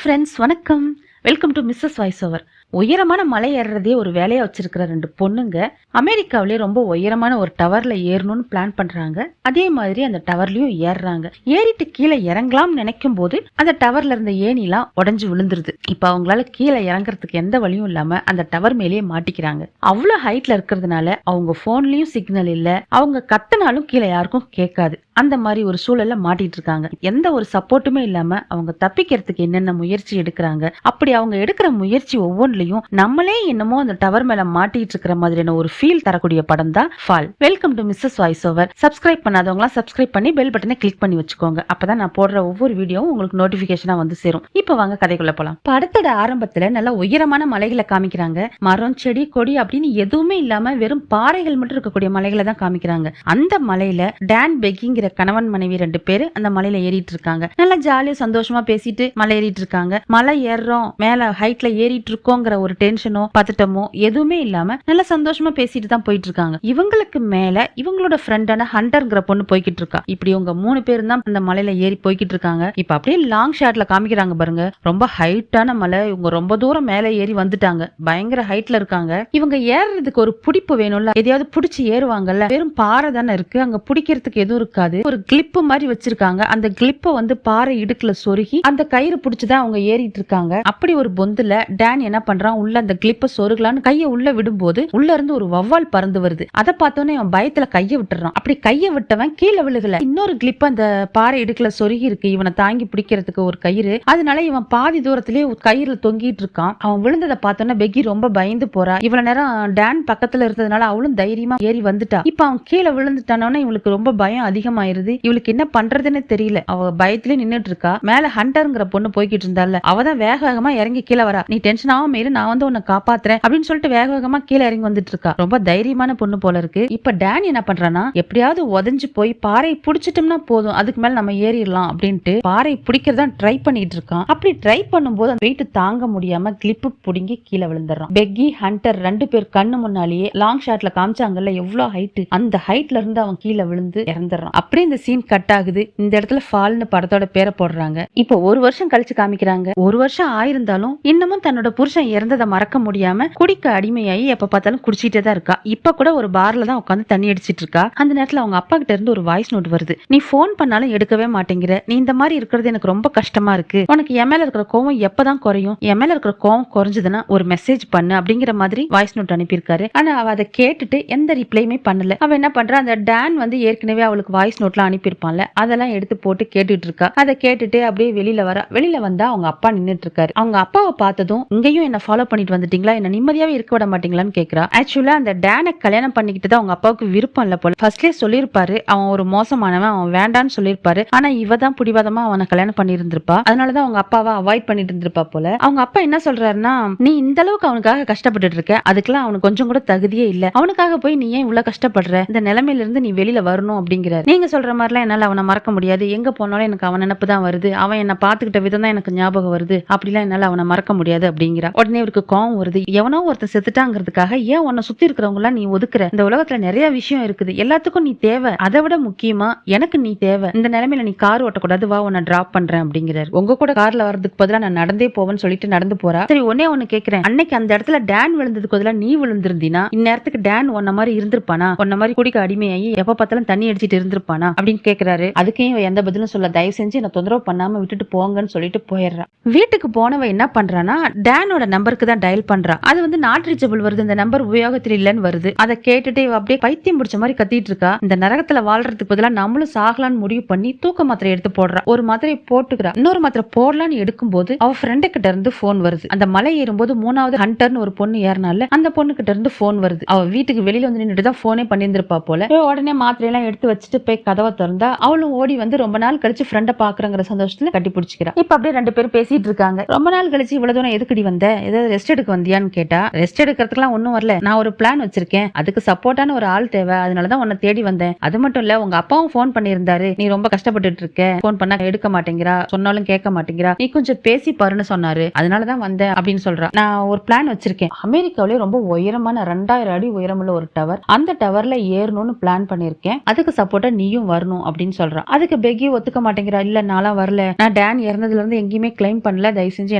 Friends, வணக்கம். Welcome to Mrs voice over. உயரமான மலை ஏறுறதே ஒரு வேலையா வச்சிருக்கிற ரெண்டு பொண்ணுங்க அமெரிக்காவிலேயே ரொம்ப உயரமான ஒரு டவர்ல ஏறணும்னு பிளான் பண்றாங்க. அதே மாதிரி அந்த டவர்லயும் ஏறுறாங்க. ஏறிட்டு கீழே இறங்கலாம்னு நினைக்கும் போது அந்த டவர்ல இருந்த ஏணிலாம் உடஞ்சு விழுந்துருது. இப்ப அவங்களால கீழே இறங்குறதுக்கு எந்த வழியும் இல்லாம அந்த டவர் மேலேயே மாட்டிக்கிறாங்க. அவ்வளவு ஹைட்ல இருக்கிறதுனால அவங்க போன்லயும் சிக்னல் இல்ல, அவங்க கத்தினாலும் கீழே யாருக்கும் கேட்காது. அந்த மாதிரி ஒரு சூழல்ல மாட்டிட்டு இருக்காங்க. எந்த ஒரு சப்போர்ட்டுமே இல்லாம அவங்க தப்பிக்கிறதுக்கு என்னென்ன முயற்சி எடுக்கிறாங்க. அப்படி அவங்க எடுக்கிற முயற்சி ஒவ்வொன்றிலையும் நம்மளே என்னமோ அந்த டவர் மேல மாட்டிட்டு இருக்கிற மாதிரியான ஒரு ஃபீல் தரக்கூடிய படம் தான் Fall. Welcome to Mrs voice over. Subscribe பண்ணாதவங்களா சப்ஸ்கிரைப் பண்ணி பெல் பட்டனை கிளிக் பண்ணி வச்சுக்கோங்க. அப்பதான் நான் போடுற ஒவ்வொரு வீடியோவும் உங்களுக்கு நோட்டிபிகேஷனா வந்து சேரும். இப்ப வாங்க கதைக்குள்ள போலாம். படத்தோட ஆரம்பத்துல நல்ல உயரமான மலைகளை காமிக்கிறாங்க. மரம், செடி, கொடி அப்படின்னு எதுவுமே இல்லாம வெறும் பாறைகள் மட்டும் இருக்கக்கூடிய மலைகளை தான் காமிக்கிறாங்க. அந்த மலையில டான் பெக்கிங்கிற கணவன் மனைவி ரெண்டு பேரு அந்த மலையில ஏறிட்டு இருக்காங்க. நல்லா ஜாலியா சந்தோஷமா பேசிட்டு மலை ஏறிட்டு இருக்காங்க. மலை ஏறுறோம், மேல ஹைட்ல ஏறிட்டு இருக்கோங்கிற ஒரு டென்ஷனோ பதட்டமோ எதுவுமே இல்லாம நல்லா சந்தோஷமா பேசிட்டு தான் போயிட்டு இருக்காங்க. இவங்களுக்கு மேல இவங்களோட ஃப்ரெண்டான ஹண்டர்ங்கிற பொண்ணு போய்கிட்டு இருக்கா. இப்படி இவங்க 3 பேரும் தான் அந்த மலையில ஏறி போய்கிட்டு இருக்காங்க. இப்ப அப்படியே லாங் ஷாட்ல காமிக்கிறாங்க பாருங்க. ரொம்ப ஹைட்டான மலை, இவங்க ரொம்ப தூரம் மேல ஏறி வந்துட்டாங்க. பயங்கர ஹைட்ல இருக்காங்க. இவங்க ஏறுறதுக்கு ஒரு பிடிப்பு வேணும்ல, எதையாவது பிடிச்சி ஏறுவாங்கல்ல. வெறும் பாறை தானே இருக்கு, அங்க பிடிக்கிறதுக்கு எதுவும் இருக்காது. ஒரு கிளிப் மாதிரி வச்சிருக்காங்க. அந்த கிளிப்ப வந்து பாறை இடுக்குல சொருகி அந்த கயிறு பிடிச்சுதான் அவங்க ஏறிட்டு இருக்காங்க. அப்படி ஒரு பொந்துல டான் என்ன பண்றான், உள்ள அந்த கிளிப்ப சொருகலான்னு கைய உள்ள விடும்போது உள்ள இருந்து ஒரு வவ்வால் பறந்து வருது. அதை பார்த்தோன்னே அவன் பயத்துல கைய விட்டுறான். அப்படி கைய விட்டவன் கீழே விழுகல. இன்னொரு கிளிப் அந்த பாறை இடுக்குல சொருகி இருக்கு, இவனை தாங்கி பிடிக்கிறதுக்கு ஒரு கயிறு. அதனால இவன் பாதி தூரத்திலேயே கயிறுல தொங்கிட்டு இருக்கான். அவன் விழுந்ததை பார்த்தோன்னா பெக்கி ரொம்ப பயந்து போறா. இவ்வளவு நேரம் டான் பக்கத்துல இருந்ததுனால அவளும் தைரியமா ஏறி வந்துட்டா. இப்ப அவன் கீழே விழுந்துட்டானோன்னா இவளுக்கு ரொம்ப பயம் அதிகமாயிருது. இவளுக்கு என்ன பண்றதுன்னு தெரியல. அவ பயத்திலே நின்னுட்டு இருக்கா. மேல ஹண்டர்ங்கிற பொண்ணு போய்கிட்டு இருந்தால, அவதான் வேக வேகமா இறங்கி கீழே வரா. நீ டென்ஷன் ஆகாம இரு, நான் வந்து உன்னை காப்பாத்துறேன் அப்படின்னு சொல்லிட்டு வேக வேகமா கீழே இறங்கி வந்துட்டு இருக்கா. ரொம்ப தைரியமான பொண்ணு போல இருக்கு. இப்ப டான் என்ன பண்றானா, எப்படியாவது உதஞ்சு போய் பாறை பிடிச்சிட்டோம்னா போதும், அதுக்கு மேல நம்ம ஏறிடலாம் அப்படின்ட்டு பாறை பிடிக்கிறதா ட்ரை பண்ணிட்டு இருக்கான். அப்படி ட்ரை பண்ணும்போது அந்த வெயிட் தாங்க முடியாம கிளிப்பு புடுங்கி கீழே விழுந்துறான். பெக்கி, ஹண்டர் 2 பேர் கண்ணு முன்னாலேயே லாங் ஷாட்ல காமிச்சாங்கல்ல எவ்வளவு ஹைட், அந்த ஹைட்ல இருந்து அவன் கீழே விழுந்து இறந்துடுறான். அப்படியே இந்த சீன் கட் ஆகுது. இந்த இடத்துல ஃபால்னு படத்தோட பேரை போடுறாங்க. இப்போ 1 வருஷம் கழிச்சு காமிக்கிறாங்க. 1 வருஷம் ஆயிருந்தாலும் இன்னமும் தன்னோட புருஷன் இறந்ததை மறக்க முடியாம குடிக்க அடிமையாகி எப்ப பார்த்தாலும் குடிச்சிட்டே தான் இருக்கா. இப்ப கூட ஒரு பார்ல தான் உட்காந்து தண்ணி அடிச்சிட்டு இருக்கா. அந்த நேரத்துல அவங்க அப்பா கிட்ட இருந்து ஒரு வாய்ஸ் நோட் வருது. நீ போன் பண்ணாலும் எடுக்கவே மாட்டேங்கிற, நீ இந்த மாதிரி இருக்கிறது எனக்கு ரொம்ப கஷ்டமா இருக்கு, உனக்கு என் மேல இருக்கிற கோவம் எப்பதான் குறையும், என் மேல இருக்கிற கோவம் குறைஞ்சதுன்னா ஒரு மெசேஜ் பண்ணு அப்படிங்கிற மாதிரி வாய்ஸ் நோட் அனுப்பியிருக்காரு. ஆனா அவ அதை கேட்டுட்டு எந்த ரிப்ளையுமே பண்ணல. அவ என்ன பண்றா, அந்த டான் வந்து ஏற்கனவே அவளுக்கு வாய்ஸ் நோட்லாம் அனுப்பியிருப்பான்ல, அதெல்லாம் எடுத்து போட்டு கேட்டுட்டு இருக்கா. அதை கேட்டுட்டு அப்படியே வெளியில வர. வெளியில வந்தா அவங்க அப்பா நின்னுட்டு இருக்காரு. அவங்க அப்பாவை பார்த்ததும் இங்கேயும் என்ன ஃபாலோ பண்ணிட்டு வந்துட்டீங்களா, என்ன நிம்மதியாவே இருக்க விட மாட்டீங்களான்னு கேக்குறா. ஆக்சுவலா அந்த டானை கல்யாணம் பண்ணிக்கிட்டு தான் அவங்க அப்பாவுக்கு விருப்பம் இல்ல போல. ஃபர்ஸ்ட்லேயே சொல்லியிருப்பாரு அவன் ஒரு மோசமானவன், அவன் வேண்டான்னு சொல்லியிருப்பாரு. ஆனா இவ தான் பிடிவாதமா அவனை கல்யாணம் பண்ணி இருந்திருப்பா. அதனாலதான் அவங்க அப்பாவை அவாய்ட் பண்ணிட்டு இருந்திருப்பா போல. அவங்க அப்பா என்ன சொல்றாருன்னா, நீ இந்த அளவுக்கு அவனுக்காக கஷ்டப்பட்டு இருக்க, அதுக்கெல்லாம் அவனுக்கு கொஞ்சம் கூட தகுதியே இல்ல, அவனுக்காக போய் நீ ஏன் இவ்வளவு கஷ்டப்படுற, இந்த நிலைமையில இருந்து நீ வெளியில வரணும் அப்படிங்கிறாரு. நீங்க சொல்ற மாதிரிலாம் என்னால அவனை மறக்க முடியாது, எங்க போனாலும் எனக்கு அவன் நினைப்பு தான் வருது, அவன் என்ன பாத்துக்கிட்ட விதம் தான் எனக்கு ஞாபகம் வருது, அப்படிலாம் என்னால அவனை மறக்க முடியாது அப்படிங்கிறா. உடனே இவருக்கு கோவம் வருது. எவனோ ஒருத்தன் செத்துட்டாங்கிறதுக்காக ஏன் உன்னை சுத்தி இருக்கிறவங்க எல்லாம் நீ ஒதுக்குற, இந்த உலகத்துல நிறைய விஷயம் இருக்குது, எல்லாத்துக்கும் நீ தேவை, அதை விட முக்கியமா எனக்கு நீ தேவை, இந்த நிலைமையில நீ கார் ஓட்டக்கூடாது, வா உன்னை டிராப் பண்றேன் அப்படிங்கிறாரு. உங்க கூட கார்ல வர்றதுக்கு பதிலா நான் நடந்தே போவேன்னு சொல்லிட்டு நடந்து போறா. சரி ஒன்னே ஒண்ணு கேக்குறேன், அன்னைக்கு அந்த இடத்துல டான் விழுந்ததுக்கு பதிலா நீ விழுந்திருந்தீனா இந்நேரத்துக்கு டான் உன்ன மாதிரி இருந்திருப்பானா, உன்ன மாதிரி குடிக்க அடிமையாகி எப்ப பார்த்தாலும் தண்ணி அடிச்சிட்டு இருந்திருப்பானா அப்படின்னு கேக்குறாரு. அதுக்கும் எந்த பதிலும் சொல்ல, தயவு செஞ்சு என்ன தொந்தரவு பண்ணாம விட்டுட்டு போங்கன்னு சொல்லிட்டு போயிடுறா. வீட்டுக்கு போனவ என்ன பண்றானா, டானோட நம்பருக்கு தான் டயல் பண்றா. அது வந்து நாட் ரீச்சபிள் வருது, இந்த நம்பர் உபயோகத்தில் இல்லன்னு வருது. அதை கேட்டுட்டு அப்படியே பைத்தியம் பிடிச்ச மாதிரி கத்திட்டு இருக்கா. இந்த நரகத்துல வாழ்றதுக்கு பதிலா நம்மளும் சாகலான்னு முடிவு பண்ணி தூக்க மாத்திரை எடுத்து போடுறா. ஒரு மாத்திரை போட்டுக்கிறா. இன்னொரு மாத்திரை போடலான்னு எடுக்கும் போது அவ ஃப்ரெண்டு கிட்ட இருந்து போன் வருது. அந்த மலை ஏறும்போது 3வது ஹண்டர்னு ஒரு பொண்ணு ஏறினால அந்த பொண்ணு கிட்ட இருந்து போன் வருது. அவ வீட்டுக்கு வெளியில வந்து நின்றுட்டு தான் போனே பண்ணியிருந்திருப்பா போல. உடனே மாத்திரையெல்லாம் எடுத்து வச்சுட்டு போய் கதவை திறந்தா அவளும் ஓடி வந்து ரொம்ப நாள் கழிச்சு ஃப்ரெண்ட பாக்குறங்கிற சந்தோஷத்துல கட்டி பிடிச்சிக்கிறா. இப்ப அப்படியே 2 பேரும் பேசிட்டு இருக்காங்க. ரொம்ப நாள் கழிச்சு இவ்வளவு தூரம் எதுக்கடி வந்த, ஏதாவது ரெஸ்ட் எடுக்க வந்தியான்னு கேட்டா, ரெஸ்ட் எடுக்கிறதுக்குலாம் ஒன்னும் வரல, நான் ஒரு பிளான் வச்சிருக்கேன், அதுக்கு சப்போர்ட்டான ஒரு ஆள் தேவை, அதனாலதான் உன்னை தேடி வந்தேன். அது மட்டும் இல்ல, உங்க அப்பாவும் போன் பண்ணியிருந்தாரு, நீ ரொம்ப கஷ்டப்பட்டு இருக்க, போன் பண்ணா எடுக்க மாட்டேங்கிறா, சொன்னாலும் கேட்க மாட்டேங்கிறா, நீ கொஞ்சம் பேசி பாருன்னு சொன்னாரு, அதனாலதான் வந்தேன் அப்படின்னு சொல்றா. நான் ஒரு பிளான் வச்சிருக்கேன், அமெரிக்காவிலே ரொம்ப உயரமான 2000 அடி உயரமுள்ள ஒரு டவர், அந்த டவர்ல ஏறணும்னு பிளான் பண்ணிருக்கேன், அதுக்கு சப்போர்ட்டா நீயும் வரணும் அப்படின்னு சொல்றான். அதுக்கு பெக்கி ஒத்துக்க மாட்டேங்கிறா. இல்ல நான்லாம் வரல, நான் டேன் இறந்ததுல இருந்து எங்கேயுமே கிளைம் பண்ணல, தயவு செஞ்சு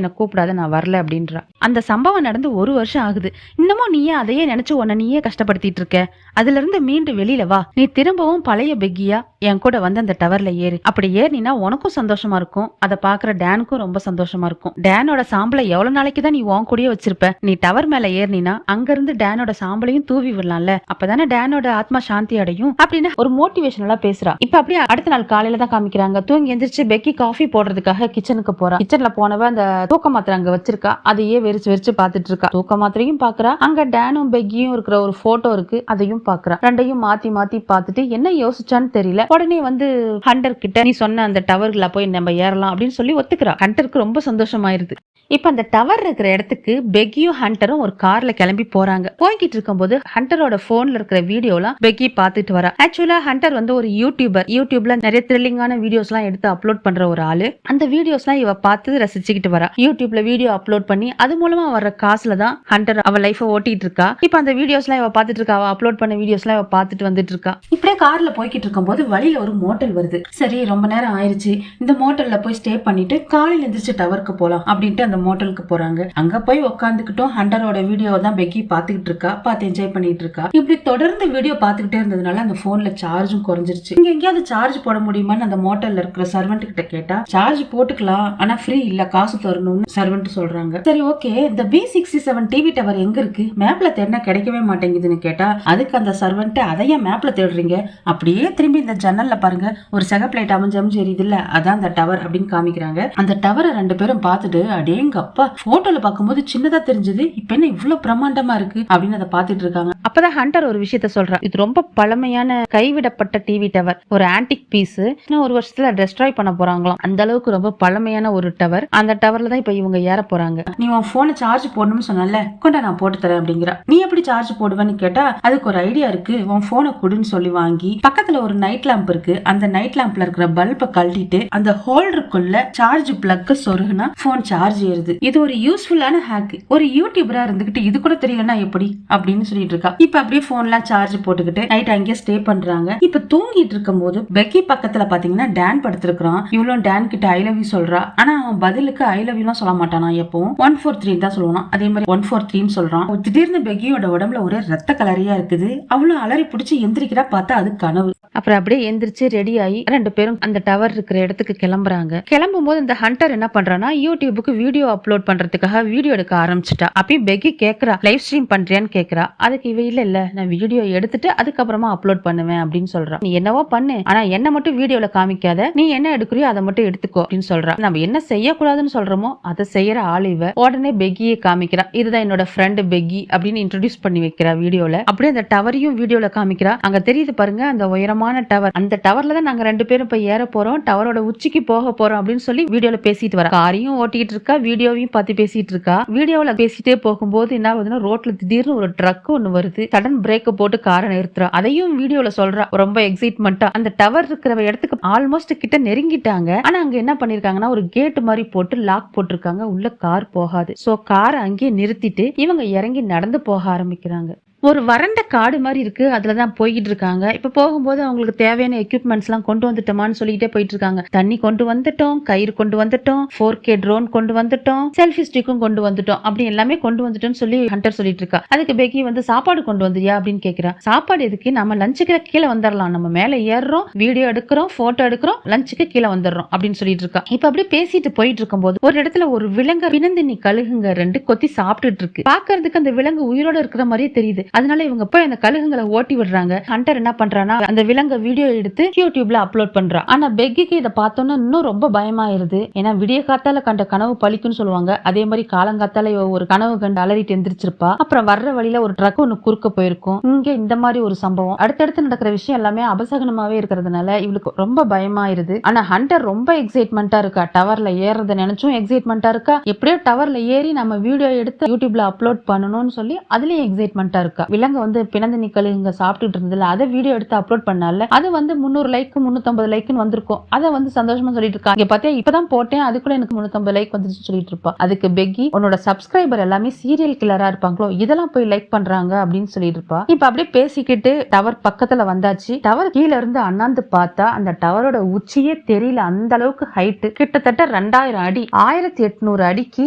எனக்கு கூப்பிடாத, நான் வரல அப்படின்றா. அந்த சம்பவம் நடந்து 1 வருஷம் ஆகுது. இன்னமும் நீயே அதையே நினைச்சு உன்னை நீயே கஷ்டப்படுத்திட்டு இருக்க. அதுல இருந்து மீண்டு வெளியில வா, நீ திரும்பவும் பழைய பெக்கியா என் கூட வந்து அந்த டவர்ல ஏறு. அப்படி ஏறினா உனக்கும் சந்தோஷமா இருக்கும், அதை பாக்குற டேனுக்கும் ரொம்ப சந்தோஷமா இருக்கும். டேனோட சாம்பலை எவ்வளவு நாளைக்கு தான் நீ உன் கூடயே வச்சிருப்ப? நீ டவர் மேல ஏறினா அங்க இருந்து டேனோட சாம்பலையும் தூவி விடலாம்ல, அப்பதானே டேனோட ஆத்மா சாந்தி அடையும் அப்படின்னு ஒரு மோட்டிவேஷனலா பேசுறா. இப்ப அப்படியே அடுத்த நாள் காலையில தான் காமிக்கிறாங்க. தூங்கி எந்திரிச்சு பெக்கி காஃபி போடுறதுக்காக கிச்சனுக்கு போறா. கிச்சன்ல போனவ அந்த தூக்க மாத்திரை அங்க வச்சிருக்கா, அதையே வெறிச்சு வெறிச்சு பாத்துட்டு இருக்கா. தூக்க மாத்திரையும் பாக்குறா, அங்க டேனும் பெக்கியும் இருக்கிற ஒரு போட்டோ இருக்கு, அதையும் பாக்குறா. ரெண்டையும் மாத்தி மாத்தி பாத்துட்டு என்ன யோசிச்சான்னு தெரியல. உடனே வந்து ஹண்டர் கிட்ட, நீ சொன்ன அந்த டவர்ல போய் நம்ம ஏறலாம் அப்படின்னு சொல்லி ஒத்துக்கிறா. ஹண்டருக்கு ரொம்ப சந்தோஷமாயிருது. இப்ப அந்த டவர் இருக்கிற இடத்துக்கு பெக்கியும் ஹண்டரும் ஒரு கார்ல கிளம்பி போறாங்க. போய்கிட்டு இருக்கும்போது ஹண்டரோட போன்ல இருக்கிற வீடியோலாம் பெக்கி பாத்துட்டு வரா. ஆக்சுவலா ஹண்டர் வந்து ஒரு யூடியூப்ல நிறைய த்ரில்லிங்கான வீடியோஸ் எல்லாம் எடுத்து அப்லோட் பண்ற ஒரு ஆளு. அந்த வீடியோஸ் எல்லாம் இவ பார்த்து ரசிச்சுக்கிட்டு வரா. யூடியூப்ல வீடியோ அப்லோட் பண்ணி அது மூலமா வர்ற காசுல தான் ஹண்டர் அவ லைஃப ஓட்டிட்டு இருக்கா. இப்ப அந்த வீடியோஸ் எல்லாம் இவ பாத்துட்டு இருக்கா, அவ அப்லோட் பண்ண வீடியோஸ் எல்லாம் இவ பாத்துட்டு வந்துட்டு இருக்கா. இப்படியே கார்ல போய்கிட்டு இருக்கும்போது வழியில ஒரு மோட்டல் வருது. சரி ரொம்ப நேரம் ஆயிருச்சு, இந்த மோட்டல்ல போய் ஸ்டே பண்ணிட்டு காலையில எந்திரிச்சு டவருக்கு போலாம் அப்படின்ட்டு அந்த மோட்டலுக்கு போறாங்க. அங்க போய் உட்காந்துக்கிட்டும் ஹண்டரோட வீடியோ தான் பெக்கி பாத்துக்கிட்டு இருக்கா, பார்த்து என்ஜாய் பண்ணிட்டு இருக்கா. இப்படி தொடர்ந்து வீடியோ பாத்துக்கிட்டே இருந்ததுனால அந்த போன்ல சார்ஜும் குறைஞ்சிருச்சு. இங்க எங்கேயாவது சார்ஜ் போட முடியுமான்னு அந்த மோட்டல்ல இருக்கிற சர்வெண்ட் கிட்ட கேட்டா, சார்ஜ் போட்டுக்கலாம், ஆனா ஃப்ரீ இல்ல, காசு தரணும்னு சர்வெண்ட் சொல்றாங்க. சரி ஓகே, இந்த B67 டிவி டவர் எங்க இருக்கு, மேப்ல தேடினா கிடைக்கவே மாட்டேங்குதுன்னு கேட்டா, அதுக்கு அந்த சர்வெண்ட், அதையே மேப்ல தேடுறீங்க, அப்படியே திரும்பி இந்த ஜன்னல்ல பாருங்க, ஒரு செகப் லைட் அமைஞ்சு எரியுது இல்ல, அதான் அந்த டவர் அப்படின்னு காமிக்கிறாங்க. அந்த டவரை 2 பேரும் பார்த்துட்டு, அடேங்க அப்பா, போட்டோல பாக்கும்போது சின்னதா தெரிஞ்சது, இப்ப என்ன இவ்வளவு பிரம்மாண்டமா இருக்கு அப்படின்னு அதை பாத்துட்டு இருக்காங்க. அப்பதான் ஹண்டர் ஒரு விஷயத்த சொல்றா, இது ரொம்ப பழமையான கைவிடப்பட்ட டிவி டவர், ஒரு ஆன்டிக் பீஸ், இன்னும் 1 வருஷத்துல டெஸ்ட்ராய் பண்ண போறாங்களாம், அந்த அளவுக்கு ரொம்ப பழமையான ஒரு டவர். அந்த டவர்ல தான் இப்ப இவங்க ஏற போறாங்க. நீ உன் போனை சார்ஜ் போடணும்னு சொன்னல, கொண்டா நான் போட்டு தரேன் அப்படிங்கிறா. நீ எப்படி சார்ஜ் போடுவேன்னு கேட்டா, அதுக்கு ஒரு ஐடியா இருக்கு, உன் போனை கொடுன்னு சொல்லி வாங்கி பக்கத்துல ஒரு நைட் லேம்ப் இருக்கு, அந்த நைட் லேம்ப்ல இருக்கிற பல்பை கழட்டிட்டு அந்த ஹோல்டருக்குள்ள சார்ஜ் பிளக் சொருகுனா போன் சார்ஜ் ஏறுது. இது ஒரு யூஸ்ஃபுல்லான ஹேக். ஒரு யூடியூபரா இருந்துகிட்டு இது கூட தெரியலன்னா எப்படி அப்படின்னு சொல்லிட்டு இருக்கா. இப்ப அப்படியே போன்லாம் சார்ஜ் போட்டுக்கிட்டு நைட் அங்கேயே ஸ்டே பண்றாங்க. இப்ப தூங்கிட்டு இருக்கும் போது பெக்கி பக்கத்துல பாத்தீங்கன்னா டேன் படுத்திருக்கான். இவ்வளவு டேன் கிட்ட ஐ லவ் யூ சொல்றா. ஆனா அவன் பதிலுக்கு ஐ லவ் யூ சொல்ல மாட்டானா, எப்பவும் 143 தான் சொல்லுவான். அதே மாதிரி 143 சொல்றான். திடீர்னு பெக்கியோட உடம்புல ஒரே ரத்த கலரியா இருக்குது. அவ்வளவு அலறி பிடிச்சி எந்திரிக்கிறா, பார்த்தா அது கனவு. அப்புறம் அப்படியே எந்திரிச்சு ரெடி ஆகி 2 பேரும் அந்த டவர் இருக்கிற இடத்துக்கு கிளம்புறாங்க. கிளம்பும் போது இந்த ஹண்டர் என்ன பண்றானா, யூடியூபுக்கு வீடியோ அப்லோட் பண்றதுக்காக வீடியோ எடுக்க ஆரம்பிச்சுட்டா. அப்பயும் பெக்கி கேக்குறா, லைவ் ஸ்ட்ரீம் பண்றியான்னு கேக்குறா. அதுக்கு இவ இல்ல நான் வீடியோ எடுத்துட்டு அதுக்கப்புறமா அப்லோட் பண்ணுவேன் அப்படின்னு சொல்றா. நீ என்னவோ பண்ணு, ஆனா என்ன மட்டும் வீடியோல காமிக்காத, நீ என்ன எடுக்கிறியோ அதை மட்டும் எடுத்துக்கோ அப்படின்னு சொல்றா. நம்ம என்ன செய்யக்கூடாதுன்னு சொல்றோமோ அதை செய்யற ஆள் இவ. உடனே பெக்கியை காமிக்கிறா, இதுதான் என்னோட ஃப்ரெண்ட் பெக்கி அப்படின்னு இன்ட்ரோடியூஸ் பண்ணி வைக்கிறா வீடியோல. அப்படியே அந்த டவரையும் வீடியோல காமிக்கிறா. அங்க தெரியுது பாருங்க அந்த உயரமான டவர், அந்த டவர்ல தான் நாங்க 2 பேரும் இப்ப ஏற போறோம், டவரோட உச்சிக்கு போக போறோம் அப்படின்னு சொல்லி வீடியோல பேசிட்டு வரா. காரையும் ஓட்டிட்டு இருக்கா, வீடியோவையும் பார்த்து பேசிட்டு இருக்கா. வீடியோல பேசிட்டே போகும்போது என்ன ஆகுதுன்னா, ரோட்ல திடீர்னு ஒரு ட்ரக் ஒண்ணு வருது. சடன் பிரேக் போட்டு காரை நிறுத்துறா. அதையும் வீடியோல சொல்றா ரொம்ப எக்ஸைட்மெண்டா. அந்த டவர் இருக்கிற இடத்துக்கு ஆல்மோஸ்ட் கிட்ட நெருங்கிட்டாங்க. ஆனா அங்க என்ன பண்ணிருக்காங்கன்னா, ஒரு கேட் மாதிரி போட்டு லாக் போட்டிருக்காங்க, உள்ள கார் போகாது. சோ காரை அங்கேயே நிறுத்திட்டு இவங்க இறங்கி நடந்து போக ஆரம்பிக்கிறாங்க. ஒரு வறண்ட காடு மாதிரி இருக்கு, அதுலதான் போய்கிட்டு இருக்காங்க. இப்ப போகும்போது அவங்களுக்கு தேவையான எக்யூப்மெண்ட்ஸ் எல்லாம் கொண்டு வந்துட்டோமான்னு சொல்லிட்டே போயிட்டு இருக்காங்க. தண்ணி கொண்டு வந்துட்டோம், கயிறு கொண்டு வந்துட்டோம், 4K ட்ரோன் கொண்டு வந்துட்டோம், செல்ஃபி ஸ்டிக்கும் கொண்டு வந்துட்டோம், அப்படி எல்லாமே கொண்டு வந்துட்டோம்னு சொல்லி ஹண்டர் சொல்லிட்டு இருக்கா. அதுக்கு பெக்கி வந்து சாப்பாடு கொண்டு வந்துறியா அப்படின்னு கேக்குறா. சாப்பாடு எதுக்கு, நம்ம லஞ்சுக்கு கீழே வந்துடலாம், நம்ம மேல ஏறுறோம், வீடியோ எடுக்கிறோம், போட்டோ எடுக்கிறோம், லஞ்சுக்கு கீழே வந்துடுறோம் அப்படின்னு சொல்லிட்டு இருக்கா. இப்ப அப்படியே பேசிட்டு போயிட்டு இருக்கும் போது ஒரு இடத்துல ஒரு விலங்கு பிணந்தினி கழுகுங்க 2 கொத்தி சாப்பிட்டுட்டு இருக்கு. பாக்குறதுக்கு அந்த விலங்கு உயிரோட இருக்கிற மாதிரியே தெரியுது. அதனால இவங்க போய் அந்த கழுகுங்களை ஓட்டி விடுறாங்க. ஹண்டர் என்ன பண்றானா அந்த விலங்க வீடியோ எடுத்து யூடியூப்ல அப்லோட் பண்றான். ஆனா பெக்கிக்கு இதை பார்த்தோன்னா இன்னும் ரொம்ப பயமாயிருது. ஏன்னா விடிய காத்தால கண்ட கனவு பழிக்குன்னு சொல்லுவாங்க. அதே மாதிரி காலங்காத்தால ஒரு கனவு கண்டு அலறிட்டு எந்திரிச்சிருப்பா. அப்புறம் வர்ற வழியில ஒரு ட்ரக் ஒண்ணு குறுக்க போயிருக்கும். இங்க இந்த மாதிரி ஒரு சம்பவம் அடுத்தடுத்து நடக்கிற விஷயம் எல்லாமே அபசகனமாவே இருக்கிறதுனால இவளுக்கு ரொம்ப பயமாயிருது. ஆனா ஹண்டர் ரொம்ப எக்ஸைட்மெண்டா இருக்கா. டவர்ல ஏறத நினைச்சும் எக்ஸைட்மெண்டா இருக்கா. எப்படியோ டவர்ல ஏறி நம்ம வீடியோ எடுத்து யூடியூப்ல அப்லோட் பண்ணணும்னு சொல்லி அதுலயும் எக்ஸைட்மெண்டா இருக்கா. விலங்கு வந்து பிணந்து நிக்கலுங்க சாப்பிட்டுட்டு இருந்ததுல அதை வீடியோ எடுத்து அப்லோட் பண்ணால அது வந்து 300 லைக் 350 லைக்னு வந்திருக்கும். அதை வந்து சந்தோஷமா சொல்லிட்டு இருக்கா. இங்க பாத்தியா இப்பதான் போட்டேன் அதுக்குள்ள எனக்கு 350 லைக் வந்துச்சு சொல்லிட்டு இருப்பா. அதுக்கு பெக்கி உன்னோட சப்ஸ்கிரைபர் எல்லாமே சீரியல் கில்லரா இருப்பாங்களோ இதெல்லாம் போய் லைக் பண்றாங்க அப்படின்னு சொல்லிட்டு இருப்பா. இப்ப அப்படியே பேசிக்கிட்டு டவர் பக்கத்துல வந்தாச்சு. டவர் கீழ இருந்து அண்ணாந்து பார்த்தா அந்த டவரோட உச்சியே தெரியல. அந்த அளவுக்கு ஹைட் கிட்டத்தட்ட 2000 அடி 1800 அடிக்கு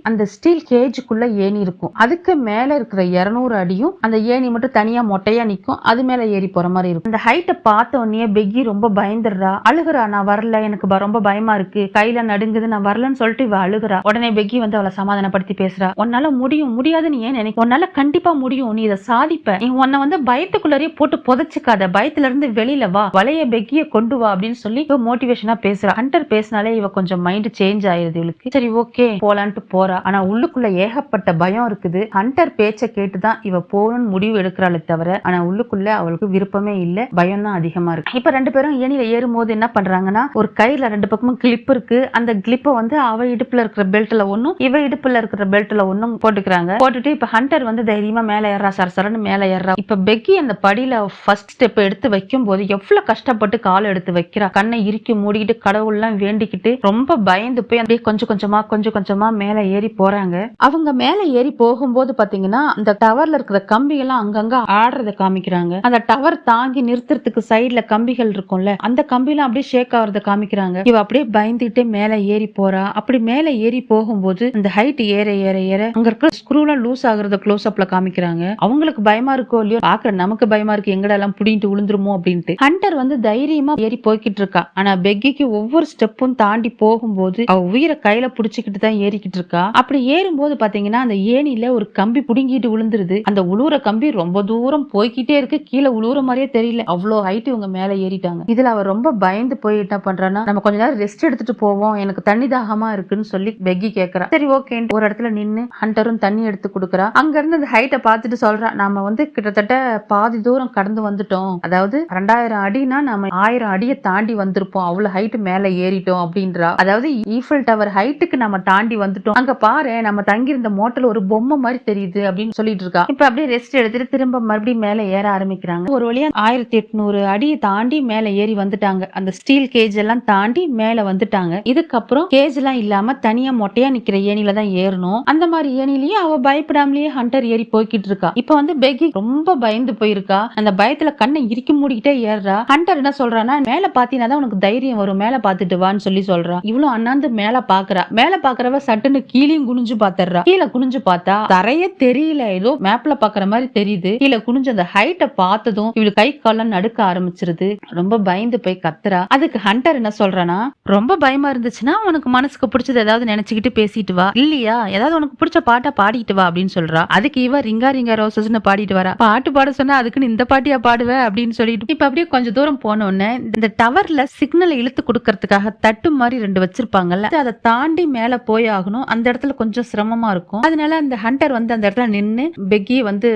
அந்த ஸ்டீல் கேஜுக்குள்ள ஏணி இருக்கும். அதுக்கு மேல இருக்கிற 200 அடியும் அந்த ஏணி மட்டும் தனியா மொட்டையா நிக்கும். அது மேல ஏறி போற மாதிரி இருக்கும். அந்த ஹைட்டை பார்த்த உடனே பெக்கி ரொம்ப பயந்துடுறா. அழுகுறா. நான் வரல, எனக்கு ரொம்ப பயமா இருக்கு, கையில நடுங்குது, நான் வரலன்னு சொல்லிட்டு இவ அழுகுறா. உடனே பெக்கி வந்து அவளை சமாதானப்படுத்தி பேசுறா. உன்னால முடியும், முடியாதுன்னு ஏன் நினைக்க, உன்னால கண்டிப்பா முடியும், நீ இதை சாதிப்ப, நீ உன்னை வந்து பயத்துக்குள்ளே போட்டு புதைச்சுக்காத, பயத்துல இருந்து வெளியில வா, வளைய பெக்கிய கொண்டு வா அப்படின்னு சொல்லி இவ மோட்டிவேஷனா பேசுறா. ஹண்டர் பேசினாலே இவ கொஞ்சம் மைண்ட் சேஞ்ச் ஆயிருது இவளுக்கு. சரி ஓகே போலான்ட்டு போறா. ஆனா உள்ளுக்குள்ள ஏகப்பட்ட பயம் இருக்குது. ஹண்டர் பேச்ச கேட்டுதான் இவ போகணும்னு முடிவு எடுக்கிறாளே தவிர ஆனா உள்ளுக்குள்ள அவளுக்கு விருப்பமே இல்ல, பயம் தான் அதிகமா இருக்கு. இப்ப ரெண்டு பேரும் ஏணியில ஏறும்போது என்ன பண்றாங்கன்னா ஒரு கயிறுல ரெண்டு பக்கமும் கிளிப் இருக்கு. அந்த கிளிப்பை வந்து அவ இடுப்புல இருக்கிற பெல்ட்ல ஒண்ணும் இவ இடுப்புல இருக்கிற பெல்ட்ல ஒண்ணும் போட்டுக்கிறாங்க. போட்டுட்டு இப்ப ஹண்டர் வந்து தைரியமா மேல ஏறா. சரசரன்னு மேல ஏறா. இப்ப பெக்கி அந்த படியில ஃபர்ஸ்ட் ஸ்டெப் எடுத்து வைக்கும் போது எவ்வளவு கஷ்டப்பட்டு காலை எடுத்து வைக்கிறா. கண்ணை இறுக்கி மூடிக்கிட்டு கடவுள்லாம் வேண்டிக்கிட்டு ரொம்ப பயந்து போய் அப்படியே கொஞ்சம் கொஞ்சமா மேல ஏறி போறாங்க. அவங்க மேல ஏறி போகும்போது பாத்தீங்கன்னா அந்த டவர்ல இருக்கிற கம்பிகள்லாம் அங்கங்க ஆடுறத காமிக்கிறாங்க. அந்த டவர் தாங்கி நிறுத்துறதுக்கு சைடுல கம்பிகள் இருக்கும்ல, அந்த கம்பிலாம் அப்படியே ஷேக் ஆகுறத காமிக்கிறாங்க. இவ அப்படியே பயந்துட்டே மேல ஏறி போறா. அப்படி மேல ஏறி போகும்போது அந்த ஹைட் ஏற ஏற ஏற அங்க இருக்கிற ஸ்க்ரூலாம் லூஸ் ஆகுறத க்ளோஸ் அப்ல காமிக்கிறாங்க. அவங்களுக்கு பயமா இருக்கோ இல்லையோ, பாக்குற நமக்கு பயமா இருக்கு, எங்கடா எல்லாம் புடிங்கிட்டு விழுந்துருமோ அப்படின்ட்டு. ஹண்டர் வந்து தைரியமா ஏறி போய்கிட்டு இருக்கா. ஆனா பெக்கிக்கு ஒவ்வொரு ஸ்டெப்பும் தாண்டி போகும்போது அவ உயிரை கையில புடிச்சுக்கிட்டு தான் ஏறிக்கிட்டு இருக்கா. அப்படி ஏறும்போது பாத்தீங்கன்னா அந்த ஏணியில ஒரு கம்பி புடுங்கிட்டு விழுந்துருது. அந்த உழுவுற கம்பி ரொம்ப தூரம் போய்கிட்டே இருக்கு. கீழே உழுவுற மாதிரியே தெரியல, அவ்வளவு ஹைட் இவங்க மேல ஏறிட்டாங்க. இதுல அவ ரொம்ப பயந்து போய் என்ன பண்றான்னா நம்ம கொஞ்ச நேரம் ரெஸ்ட் எடுத்துட்டு போவோம், எனக்கு தண்ணி தாகமா இருக்குன்னு சொல்லி பெக்கி கேக்குறா. சரி ஓகே ஒரு இடத்துல நின்னு ஹண்டரும் தண்ணி எடுத்து கொடுக்குறா. அங்க இருந்து அந்த ஹைட்டை பார்த்துட்டு சொல்றா, நாம வந்து கிட்டத்தட்ட பாதி தூரம் கடந்து வந்துட்டோம், அதாவது 2000 அடினா நம்ம 1000 அடியை தாண்டி வந்திருப்போம், அவ்வளவு ஹைட் மேல ஏறிட்டோம் அப்படின்றா. அதாவது ஈஃபில் டவர் ஹைட்டுக்கு நம்ம தாண்டி வந்துட்டோம், அங்க பாரு நம்ம தங்கி இருந்த மோட்டல் ஒரு பொம்மை மாதிரி தெரியுது அப்படின்னு சொல்லிட்டு இருக்கா. இப்ப அப்படியே ரெஸ்ட் எடுத்துட்டு திரும்ப மறுபடியும் மேல ஏற ஆரம்பிக்கிறாங்க. ஒரு வழியா 1800 அடியை தாண்டி மேல ஏறி வந்துட்டாங்க. அந்த ஸ்டீல் கேஜ் எல்லாம் தாண்டி மேல வந்துட்டாங்க. இதுக்கப்புறம் கேஜ் எல்லாம் இல்லாம தனியா மொட்டையா நிக்கிற ஏணியில தான் ஏறணும். அந்த மாதிரி ஏணிலேயே அவ பயப்படாமலேயே ஹண்டர் ஏறி போய்கிட்டு இருக்கா. இப்ப வந்து பெக்கி ரொம்ப பயந்து போயிருக்கா. அந்த பயத்துல கண்ணை இறுக்கி மூடிக்கிட்டே ஏறா. ஹண்டர் என்ன சொல்றான்னா மேல பாத்தீங்கன்னா தான் உனக்கு தைரியம் வரும், மேல பாத்துட்டு வான்னு சொல்றா. இவ்வளவு அண்ணாந்து மேல பாக்குறா. மேல பாக்குறவ சட்டுன்னு கீழேயும் குனிஞ்சு பாத்துறா. கீழே குனிஞ்சு பார்த்தா தரையே தெரியல, ஏதோ மேப்ல பாக்குற மாதிரி தெரியுது. கீழே குனிஞ்சு அந்த ஹைட்டை பார்த்ததும் இவளுக்கு கை காலம் நடுக்க ஆரம்பிச்சிருது. ரொம்ப பயந்து போய் கத்துறா. அதுக்கு ஹண்டர் என்ன சொல்றானா, ரொம்ப பயமா இருந்துச்சுன்னா உனக்கு மனசுக்கு பிடிச்சது ஏதாவது நினைச்சுக்கிட்டு பேசிட்டு வா, இல்லையா ஏதாவது உனக்கு பிடிச்ச பாட்டா பாடிட்டு வா அப்படின்னு சொல்றா. அதுக்கு இவ ரிங்கா ரிங்கா ரோசஸ்னு பாடிட்டு வரா. பாட்டு பாட சொன்னா அதுக்குன்னு இந்த பாட்டியா பாடுவ அப்படின்னு சொல்லிட்டு இப்ப அப்படியே கொஞ்சம் தூரம் போன உடனே இந்த டவர்ல சிக்னலை இழுத்து கொடுக்கறதுக்காக தட்டு மாதிரி 2 வச்சிருப்பாங்கல்ல, அதை தாண்டி மேல போய் ஆகணும். அந்த இடத்துல கொஞ்சம் சிரமமா இருக்கும். அதனால அந்த ஹண்டர் வந்து அந்த இடத்துல நின்னு பெக்கி வந்து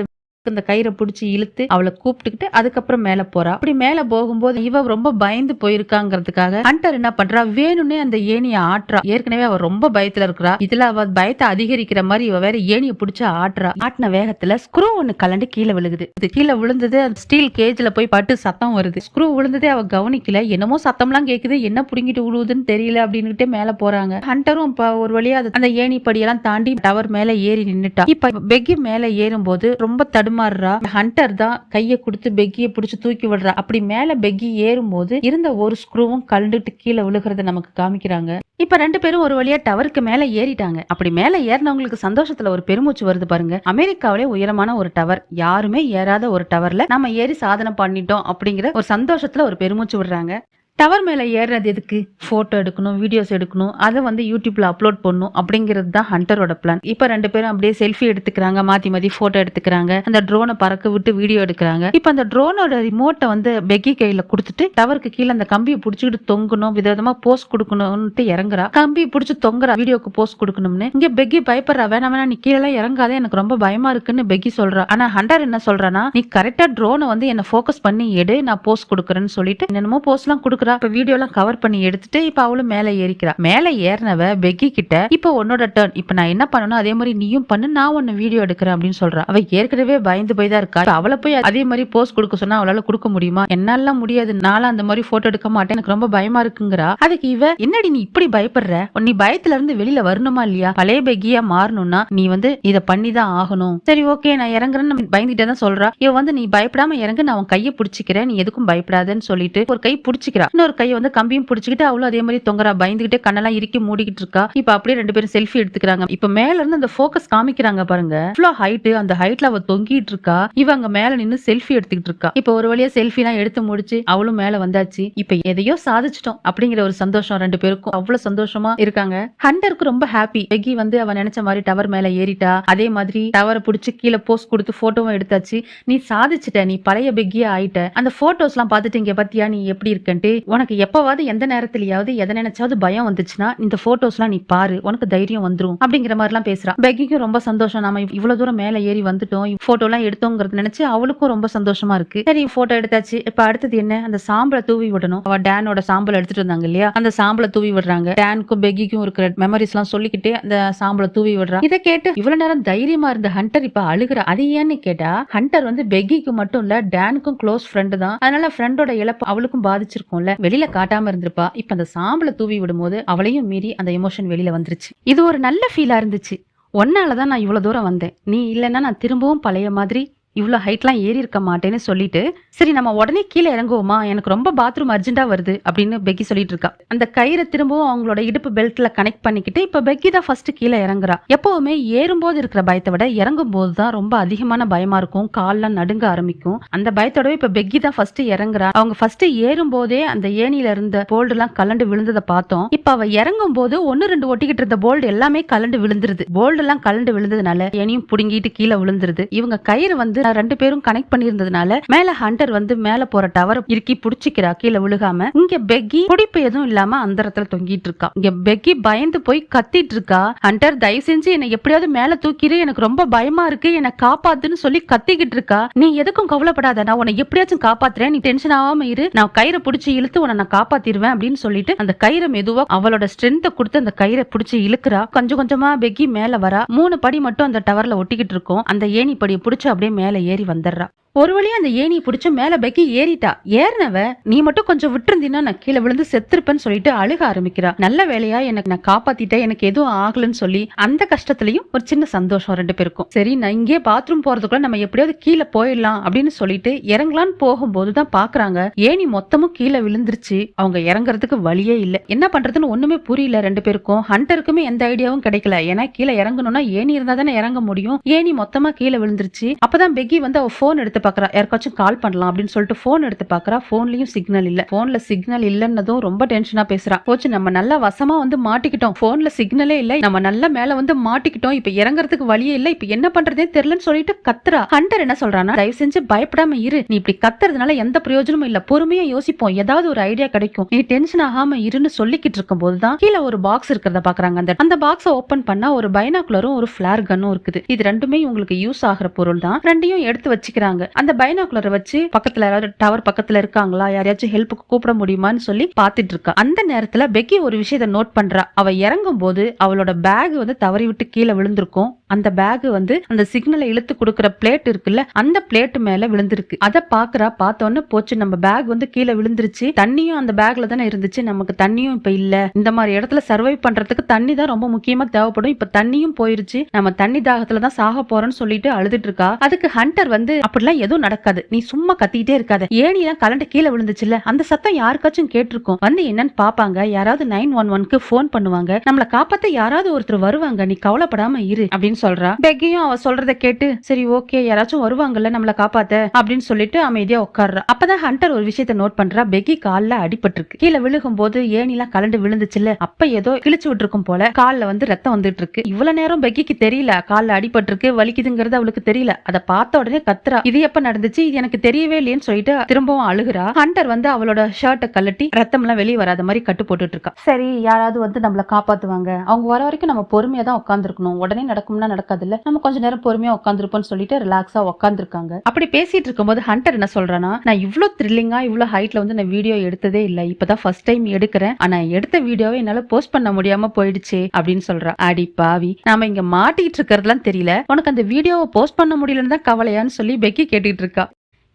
இந்த கயிறை பிடிச்சி இழுத்து அவளை கூப்பிட்டுக்கிட்டு அதுக்கப்புறம் மேல போறா. அப்படி மேல போகும்போது இவ ரொம்ப பயந்து போயிருக்காங்கிறதுக்காக ஹண்டர் என்ன பண்றா, வேணும்னே அந்த ஏணியை ஆட்டுறா. ஏற்கனவே அவ ரொம்ப பயத்துல இருக்கிறா. இதுல அவ பயத்தை அதிகரிக்கிற மாதிரி இவ வேற ஏணியை பிடிச்சு ஆட்டுறா. ஆட்டின வேகத்துல ஸ்க்ரூ ஒண்ணு கலண்டு கீழே விழுகுது. இது கீழே விழுந்தது ஸ்டீல் கேஜ்ல போய் பட்டு சத்தம் வருது. ஸ்க்ரூ விழுந்ததே அவ கவனிக்கல. என்னமோ சத்தம்லாம் கேக்குது, என்ன புடுங்கிட்டு விழுவுதுன்னு தெரியல அப்படின்னுட்டு மேல போறாங்க. ஹண்டரும் ஒரு வழியா அந்த ஏணி படியெல்லாம் தாண்டி டவர் மேல ஏறி நின்னுட்டா. இப்ப பெக்கி மேல ஏறும் போது ரொம்ப மாறுறா. ஹண்டர் தான் கையை கொடுத்து பெக்கியை பிடிச்சு தூக்கி விடுறா. அப்படி மேல பெக்கி ஏறும்போது இருந்த ஒரு ஸ்க்ரூவும் கழுந்துட்டு கீழே விழுகிறத நமக்கு காமிக்கிறாங்க. இப்ப 2 பேரும் ஒரு வழியா டவருக்கு மேல ஏறிட்டாங்க. அப்படி மேல ஏறினவங்களுக்கு சந்தோஷத்துல ஒரு பெருமூச்சு வருது பாருங்க. அமெரிக்காவிலே உயரமான ஒரு டவர், யாருமே ஏறாத ஒரு டவர்ல நம்ம ஏறி சாதனை பண்ணிட்டோம் அப்படிங்கிற ஒரு சந்தோஷத்துல ஒரு பெருமூச்சு விடுறாங்க. டவர் மேல ஏறுறது எதுக்கு? போட்டோ எடுக்கணும், வீடியோஸ் எடுக்கணும், அதை வந்து யூடியூப்ல அப்லோட் பண்ணணும் அப்படிங்கிறது தான் ஹண்டரோட பிளான். இப்ப 2 பேரும் அப்படியே செல்ஃபி எடுத்துக்கிறாங்க, மாத்தி மாத்தி போட்டோ எடுத்துக்கிறாங்க, அந்த ட்ரோனை பறக்க விட்டு வீடியோ எடுக்கிறாங்க. இப்ப அந்த ட்ரோனோட ரிமோட்டை வந்து பெக்கி கையில கொடுத்துட்டு டவருக்கு கீழே அந்த கம்பியை பிடிச்சிக்கிட்டு தொங்கணும், விதவிதமா போஸ்ட் கொடுக்கணும்னு இறங்குறா. கம்பியை பிடிச்சி தொங்குறா, வீடியோக்கு போஸ்ட் கொடுக்கணும்னு. இங்க பெக்கி பயப்படுறா, வேணாம் வேணா நீ கீழே இறங்காத, எனக்கு ரொம்ப பயமா இருக்குன்னு பெக்கி சொல்றா. ஆனா ஹண்டர் என்ன சொல்றானா, நீ கரெக்டா ட்ரோனை வந்து என்ன போக்கஸ் பண்ணி எடு, நான் போஸ்ட் கொடுக்குறேன்னு சொல்லிட்டு என்னமோ போஸ்ட் எல்லாம் கொடுக்குறா. இப்ப வீடியோ எல்லாம் கவர் பண்ணி எடுத்துட்டு இப்ப அவளும் மேல ஏறிக்கிறா. மேல ஏறினவ பெக்கி கிட்ட இப்ப உன்னோட டர்ன், இப்ப நான் என்ன பண்ணணும் அதே மாதிரி நீயும் பண்ணு, நான் உன்ன வீடியோ எடுக்கிறேன் அப்படின்னு சொல்றா. அவ ஏற்கனவே பயந்து போய் தான் இருக்கா. அவளை போய் அதே மாதிரி போஸ்ட் கொடுக்க சொன்னா அவளால கொடுக்க முடியுமா? என்னால முடியாது, நானும் அந்த மாதிரி போட்டோ எடுக்க மாட்டேன், எனக்கு ரொம்ப பயமா இருக்குங்கிறா. அதுக்கு இவ, என்னடி நீ இப்படி பயப்படுற, நீ பயத்துல இருந்து வெளியில வரணுமா இல்லையா? பழைய பெக்கியா மாறணும்னா நீ வந்து இத பண்ணிதான் ஆகணும். சரி ஓகே நான் இறங்குறேன்னு பயந்துட்டே தான் சொல்றா. இவ வந்து நீ பயப்படாம இறங்கு, நான் உன் கையை பிடிச்சிக்கிறேன், நீ எதுக்கும் பயப்படாதன்னு சொல்லிட்டு ஒரு கை பிடிச்சிக்கிறா. இன்னொரு கை வந்து கம்பியும் பிடிச்சிக்கிட்டு அவளும் அதே மாதிரி தொங்குறா, பயந்துகிட்டே கண்ணெல்லாம் இறுக்கி மூடிக்கிட்டு இருக்கா. இப்ப அப்படியே 2 பேரும் செல்ஃபி எடுத்துக்கிறாங்க. இப்ப மேல இருந்து அந்த போக்கஸ் காமிக்கிறாங்க பாருங்க, இவ்ளோ ஹைட், அந்த ஹைட்ல அவ தொங்கிட்டு இருக்கா. இவ அங்க மேல நின்னு செல்ஃபி எடுத்துக்கிட்டு இருக்கா. இப்ப ஒரு வழியா செல்ஃபி எல்லாம் எடுத்து முடிச்சு அவளும் மேல வந்தாச்சு. இப்ப எதையோ சாதிச்சிட்டோம் அப்படிங்கிற ஒரு சந்தோஷம் 2 பேருக்கும், அவ்வளவு சந்தோஷமா இருக்காங்க. ஹண்டருக்கு ரொம்ப ஹாப்பி. பெக்கி வந்து அவ நினைச்ச மாதிரி டவர் மேல ஏறிட்டா, அதே மாதிரி டவரை பிடிச்சு கீழே போஸ்ட் கொடுத்து போட்டோவும் எடுத்தாச்சு. நீ சாதிச்சிட்ட, நீ பழைய பெக்கியா ஆயிட்ட. அந்த போட்டோஸ் எல்லாம் பார்த்துட்டு இங்க பத்தியா நீ எப்படி இருக்கன்ட்டு, உனக்கு எப்பவாவது எந்த நேரத்திலயாவது எதை நினைச்சாவது பயம் வந்துச்சுன்னா இந்த போட்டோஸ் எல்லாம் நீ பாரு, உனக்கு தைரியம் வந்துரும் அப்படிங்கிற மாதிரி எல்லாம் பேசுறா. பெக்கிக்கும் ரொம்ப சந்தோஷம், நாம இவ்வளவு தூரம் மேல ஏறி வந்துட்டோம், போட்டோ எல்லாம் எடுத்தோங்கிறது நினைச்சு அவளுக்கும் ரொம்ப சந்தோஷமா இருக்கு. சரி போட்டோ எடுத்தாச்சு, இப்ப அடுத்தது என்ன, அந்த சாம்பலை தூவி விடணும். அவ டேனோட சாம்பல் எடுத்துட்டு வந்தாங்க இல்லையா, அந்த சாம்பலை தூவி விடுறாங்க. டேனுக்கும் பெக்கிக்கும் இருக்கிற மெமரிஸ் எல்லாம் சொல்லிக்கிட்டே அந்த சாம்பலை தூவி விடுறா. இதை கேட்டு இவ்வளவு நேரம் தைரியமா இருந்த ஹண்டர் இப்ப அழுகுறா. அது ஏன்னு கேட்டா, ஹண்டர் வந்து பெக்கிக்கு மட்டும் இல்ல டேனுக்கும் க்ளோஸ் ஃப்ரெண்டு தான், அதனால ஃப்ரெண்டோட இழப்பு அவளுக்கும் பாதிச்சிருக்கும்ல, வெளியில காட்டாம இருந்திருப்பா. இப்ப அந்த சாம்பலை தூவி விடும்போது அவளையும் மீறி அந்த எமோஷன் வெளியில வந்துருச்சு. இது ஒரு நல்ல ஃபீலா இருந்துச்சு. ஒன்னாலதான் நான் இவ்வளவு தூரம் வந்தேன், நீ இல்லைன்னா நான் திரும்பவும் பழைய மாதிரி இவ்வளோ ஹைட்லாம் ஏறி இருக்க மாட்டேன்னு சொல்லிட்டு, சரி நம்ம உடனே கீழே இறங்குவோமா, எனக்கு ரொம்ப பாத்ரூம் அர்ஜென்ட்டா வருது அப்படின்னு பெக்கி சொல்லிட்டு இருக்கா. அந்த கயிறை திரும்பவும் அவங்களோட இடுப்பு பெல்ட்ல கனெக்ட் பண்ணிக்கிட்டு இப்ப பெக்கி தான் ஃபர்ஸ்ட் கீழே இறங்குறா. எப்பவுமே ஏறும்போது இருக்கிற பயத்தை விட இறங்கும் போதுதான் ரொம்ப அதிகமான பயமா இருக்கும், கால்லாம் நடுங்க ஆரம்பிக்கும். அந்த பயத்தோடவே இப்ப பெக்கி தான் ஃபர்ஸ்ட் இறங்குறா. அவங்க ஃபர்ஸ்ட் ஏறும் போதே அந்த ஏணியில இருந்த போல்டு எல்லாம் கலண்டு விழுந்ததை பார்த்தோம். இப்ப அவ இறங்கும் போது 1-2 ஒட்டிக்கிட்டு இருந்த போல்டு எல்லாமே கலண்டு விழுந்துருது. போல்டு எல்லாம் கலண்டு விழுந்ததுனால ஏனியும் புடுங்கிட்டு கீழே விழுந்துருது. இவங்க கயிறு வந்து 2 பேரும் கனெக்ட் பண்ணியிருந்ததுனால மேல ஹண்டர் வந்து மேல போற டவர் இறுக்கி புடிச்சிக்கிறா, கீழே விழுகாம. இங்க பெக்கி பிடிப்பு எதுவும் இல்லாம அந்த இடத்துல தொங்கிட்டு இருக்கா. இங்க பெக்கி பயந்து போய் கத்திட்டு இருக்கா, ஹண்டர் தயவு செஞ்சு என்னை எப்படியாவது மேல தூக்கிடு, எனக்கு ரொம்ப பயமா இருக்கு, என்னை காப்பாத்துன்னு சொல்லி கத்திக்கிட்டு இருக்கா. நீ எதுக்கும் கவலைப்படாத, நான் உன்னை எப்படியாச்சும் காப்பாத்துறேன், நீ டென்ஷன் ஆகாம இரு, நான் கயிறை பிடிச்சி இழுத்து உன்னை நான் காப்பாத்திடுவேன் அப்படின்னு சொல்லிட்டு அந்த கயிறை மெதுவா அவளோட ஸ்ட்ரென்த்தை கொடுத்து அந்த கயிறை பிடிச்சி இழுக்கிறா. கொஞ்சம் கொஞ்சமா பெக்கி மேல வரா. 3 படி மட்டும் அந்த டவர்ல ஒட்டிக்கிட்டு இருக்கும். அந்த ஏணி படியை பிடிச்சு அப்படியே மேல ஏறி வந்துடுறா. ஒரு வழியா அந்த ஏணி பிடிச்சு மேல பெக்கி ஏறிட்டா. ஏறினவ, நீ மட்டும் கொஞ்சம் விட்டுருந்தீன்னா நான் கீழே விழுந்து செத்துருப்பேன்னு சொல்லிட்டு அழுக ஆரம்பிக்கிறா. நல்ல வேலையா எனக்கு நான் காப்பாத்திட்டேன், எனக்கு எதுவும் ஆகலன்னு சொல்லி அந்த கஷ்டத்துலயும் ஒரு சின்ன சந்தோஷம் 2 பேருக்கும். சரி நான் இங்கே பாத்ரூம் போறதுக்குள்ள நம்ம எப்படியாவது கீழே போயிடலாம் அப்படின்னு சொல்லிட்டு இறங்கலான்னு போகும்போதுதான் பாக்குறாங்க ஏணி மொத்தமும் கீழே விழுந்துருச்சு. அவங்க இறங்குறதுக்கு வழியே இல்ல. என்ன பண்றதுன்னு ஒண்ணுமே புரியல 2 பேருக்கும். ஹண்டருக்குமே எந்த ஐடியாவும் கிடைக்கல. ஏன்னா கீழே இறங்கணும்னா ஏணி இருந்தா தானே இறங்க முடியும். ஏணி மொத்தமா கீழே விழுந்துருச்சு. அப்பதான் பெக்கி வந்து அவ போன் எடுத்து பாக்குறா, யாருக்காச்சும் கால் பண்ணலாம் அப்படின்னு சொல்லிட்டு போன் எடுத்து பாக்குறா. போன்லயும் சிக்னல் இல்ல. போன்ல சிக்னல் இல்லன்னதும் ரொம்ப டென்ஷனா பேசுறா. போச்சு நம்ம நல்லா வசமா வந்து மாட்டிக்கிட்டோம், போன்ல சிக்னலே இல்ல, நம்ம நல்லா மேல வந்து மாட்டிக்கிட்டோம், இப்ப இறங்குறதுக்கு வழியே இல்ல, இப்ப என்ன பண்றதே தெரியலன்னு சொல்லிட்டு கத்துறா. ஹண்டர் என்ன சொல்றானா, தயவு செஞ்சு பயப்படாம இரு, நீ இப்படி கத்துறதுனால எந்த பிரயோஜனமும் இல்ல, பொறுமையா யோசிப்போம், ஏதாவது ஒரு ஐடியா கிடைக்கும், நீ டென்ஷன் ஆகாம இருன்னு சொல்லிக்கிட்டு இருக்கும் போதுதான் கீழே ஒரு பாக்ஸ் இருக்கிறத பாக்குறாங்க. அந்த பாக்ஸை ஓபன் பண்ணா ஒரு பைனாகுலரும் ஒரு பிளார் கன்னும் இருக்குது. இது ரெண்டுமே உங்களுக்கு யூஸ் ஆகிற பொருள் தான். ரெண்டையும் எடுத்து வச்சுக்கிறாங்க. அந்த பைனாகுலரை வச்சு பக்கத்துல யாராவது டவர் பக்கத்துல இருக்காங்களா, யாரையாச்சும் ஹெல்ப்புக்கு கூப்பிட முடியுமான்னு சொல்லி பாத்துட்டு இருக்கா. அந்த நேரத்துல பெக்கி ஒரு விஷயத்தை நோட் பண்றா. அவ இறங்கும் போது அவளோட பேக் வந்து தவறி விட்டு கீழே விழுந்திருக்கும். அந்த பேக் வந்து அந்த சிக்னலை இழுத்து கொடுக்கற பிளேட் இருக்குல்ல, அந்த பிளேட் மேல விழுந்திருக்கு. அத பாக்குறா. பார்த்தோன்னு போச்சு, நம்ம பேக் வந்து கீழே விழுந்துருச்சு, தண்ணியும் அந்த பேக்ல தானே இருந்துச்சு, நமக்கு தண்ணியும் இப்ப இல்ல, இந்த மாதிரி இடத்துல சர்வை பண்றதுக்கு தண்ணி தான் ரொம்ப முக்கியமா தேவைப்படும், இப்ப தண்ணியும் போயிருச்சு, நம்ம தண்ணி தாகத்துல தான் சாக போறோம்னு சொல்லிட்டு அழுதுட்டு இருக்கா. அதுக்கு ஹண்டர் வந்து அப்படிலாம் எதுவும் நடக்காது, நீ சும்மா கத்திட்டே இருக்காத, ஏணிலாம் கலண்டு கீழே விழுந்துச்சுல, அந்த சத்தம் யாருக்காச்சும் கேட்டிருக்கும், வந்து என்னன்னு பாப்பாங்க, யாராவது 911க்கு போன் பண்ணுவாங்க, நம்மளை காப்பாத்த யாராவது ஒருத்தர் வருவாங்க, நீ கவலைப்படாம இரு அப்படின்னு அப்படின்னு சொல்றா. பெக்கியும் அவ சொல்றத கேட்டு சரி ஓகே யாராச்சும் வருவாங்கல்ல நம்மள காப்பாத்த அப்படின்னு சொல்லிட்டு அமைதியா உட்கார்றா. அப்பதான் ஹண்டர் ஒரு விஷயத்த நோட் பண்றா. பெக்கி கால்ல அடிபட்டிருக்கு. கீழே விழுகும் போது ஏணிலாம் கலண்டு விழுந்துச்சுல்ல, அப்ப ஏதோ கிழிச்சு விட்டுருக்கும் போல கால்ல வந்து ரத்தம் வந்துட்டு இருக்கு. இவ்வளவு நேரம் பெக்கிக்கு தெரியல கால்ல அடிபட்டிருக்கு வலிக்குதுங்கிறது அவளுக்கு தெரியல. அதை பார்த்த உடனே கத்துறா, இது எப்ப நடந்துச்சு, இது எனக்கு தெரியவே இல்லையேன்னு சொல்லிட்டு திரும்பவும் அழுகுறா. ஹண்டர் வந்து அவளோட ஷர்ட்டை கழட்டி ரத்தம் எல்லாம் வெளியே வராத மாதிரி கட்டு போட்டுட்டு இருக்கா. சரி யாராவது வந்து நம்மள காப்பாத்துவாங்க, அவங்க வர வரைக்கும் நம்ம பொறுமையா தான் உட்காந்துருக்கணும், உடனே நடக்கும்னா நடக்காது இல்ல, நம்ம கொஞ்ச நேரம் பொறுமையா உட்காந்துருப்போம்னு சொல்லிட்டு ரிலாக்ஸா உட்காந்துருக்காங்க. அப்படி பேசிட்டு இருக்கும்போது ஹண்டர் என்ன சொல்றானா, நான் இவ்வளவு த்ரில்லிங்கா இவ்வளவு ஹைட்ல வந்து நான் வீடியோ எடுத்ததே இல்ல, இப்பதான் ஃபர்ஸ்ட் டைம் எடுக்கிறேன், ஆனா எடுத்த வீடியோவை என்னால போஸ்ட் பண்ண முடியாம போயிடுச்சு அப்படின்னு சொல்றா. அடி பாவி, நாம இங்க மாட்டிட்டு இருக்கிறதுலாம் தெரியல, உனக்கு அந்த வீடியோவை போஸ்ட் பண்ண முடியலன்னு தான் கவலையான்னு சொல்லி பெக்கி கேட்டுட்டு இருக்கா.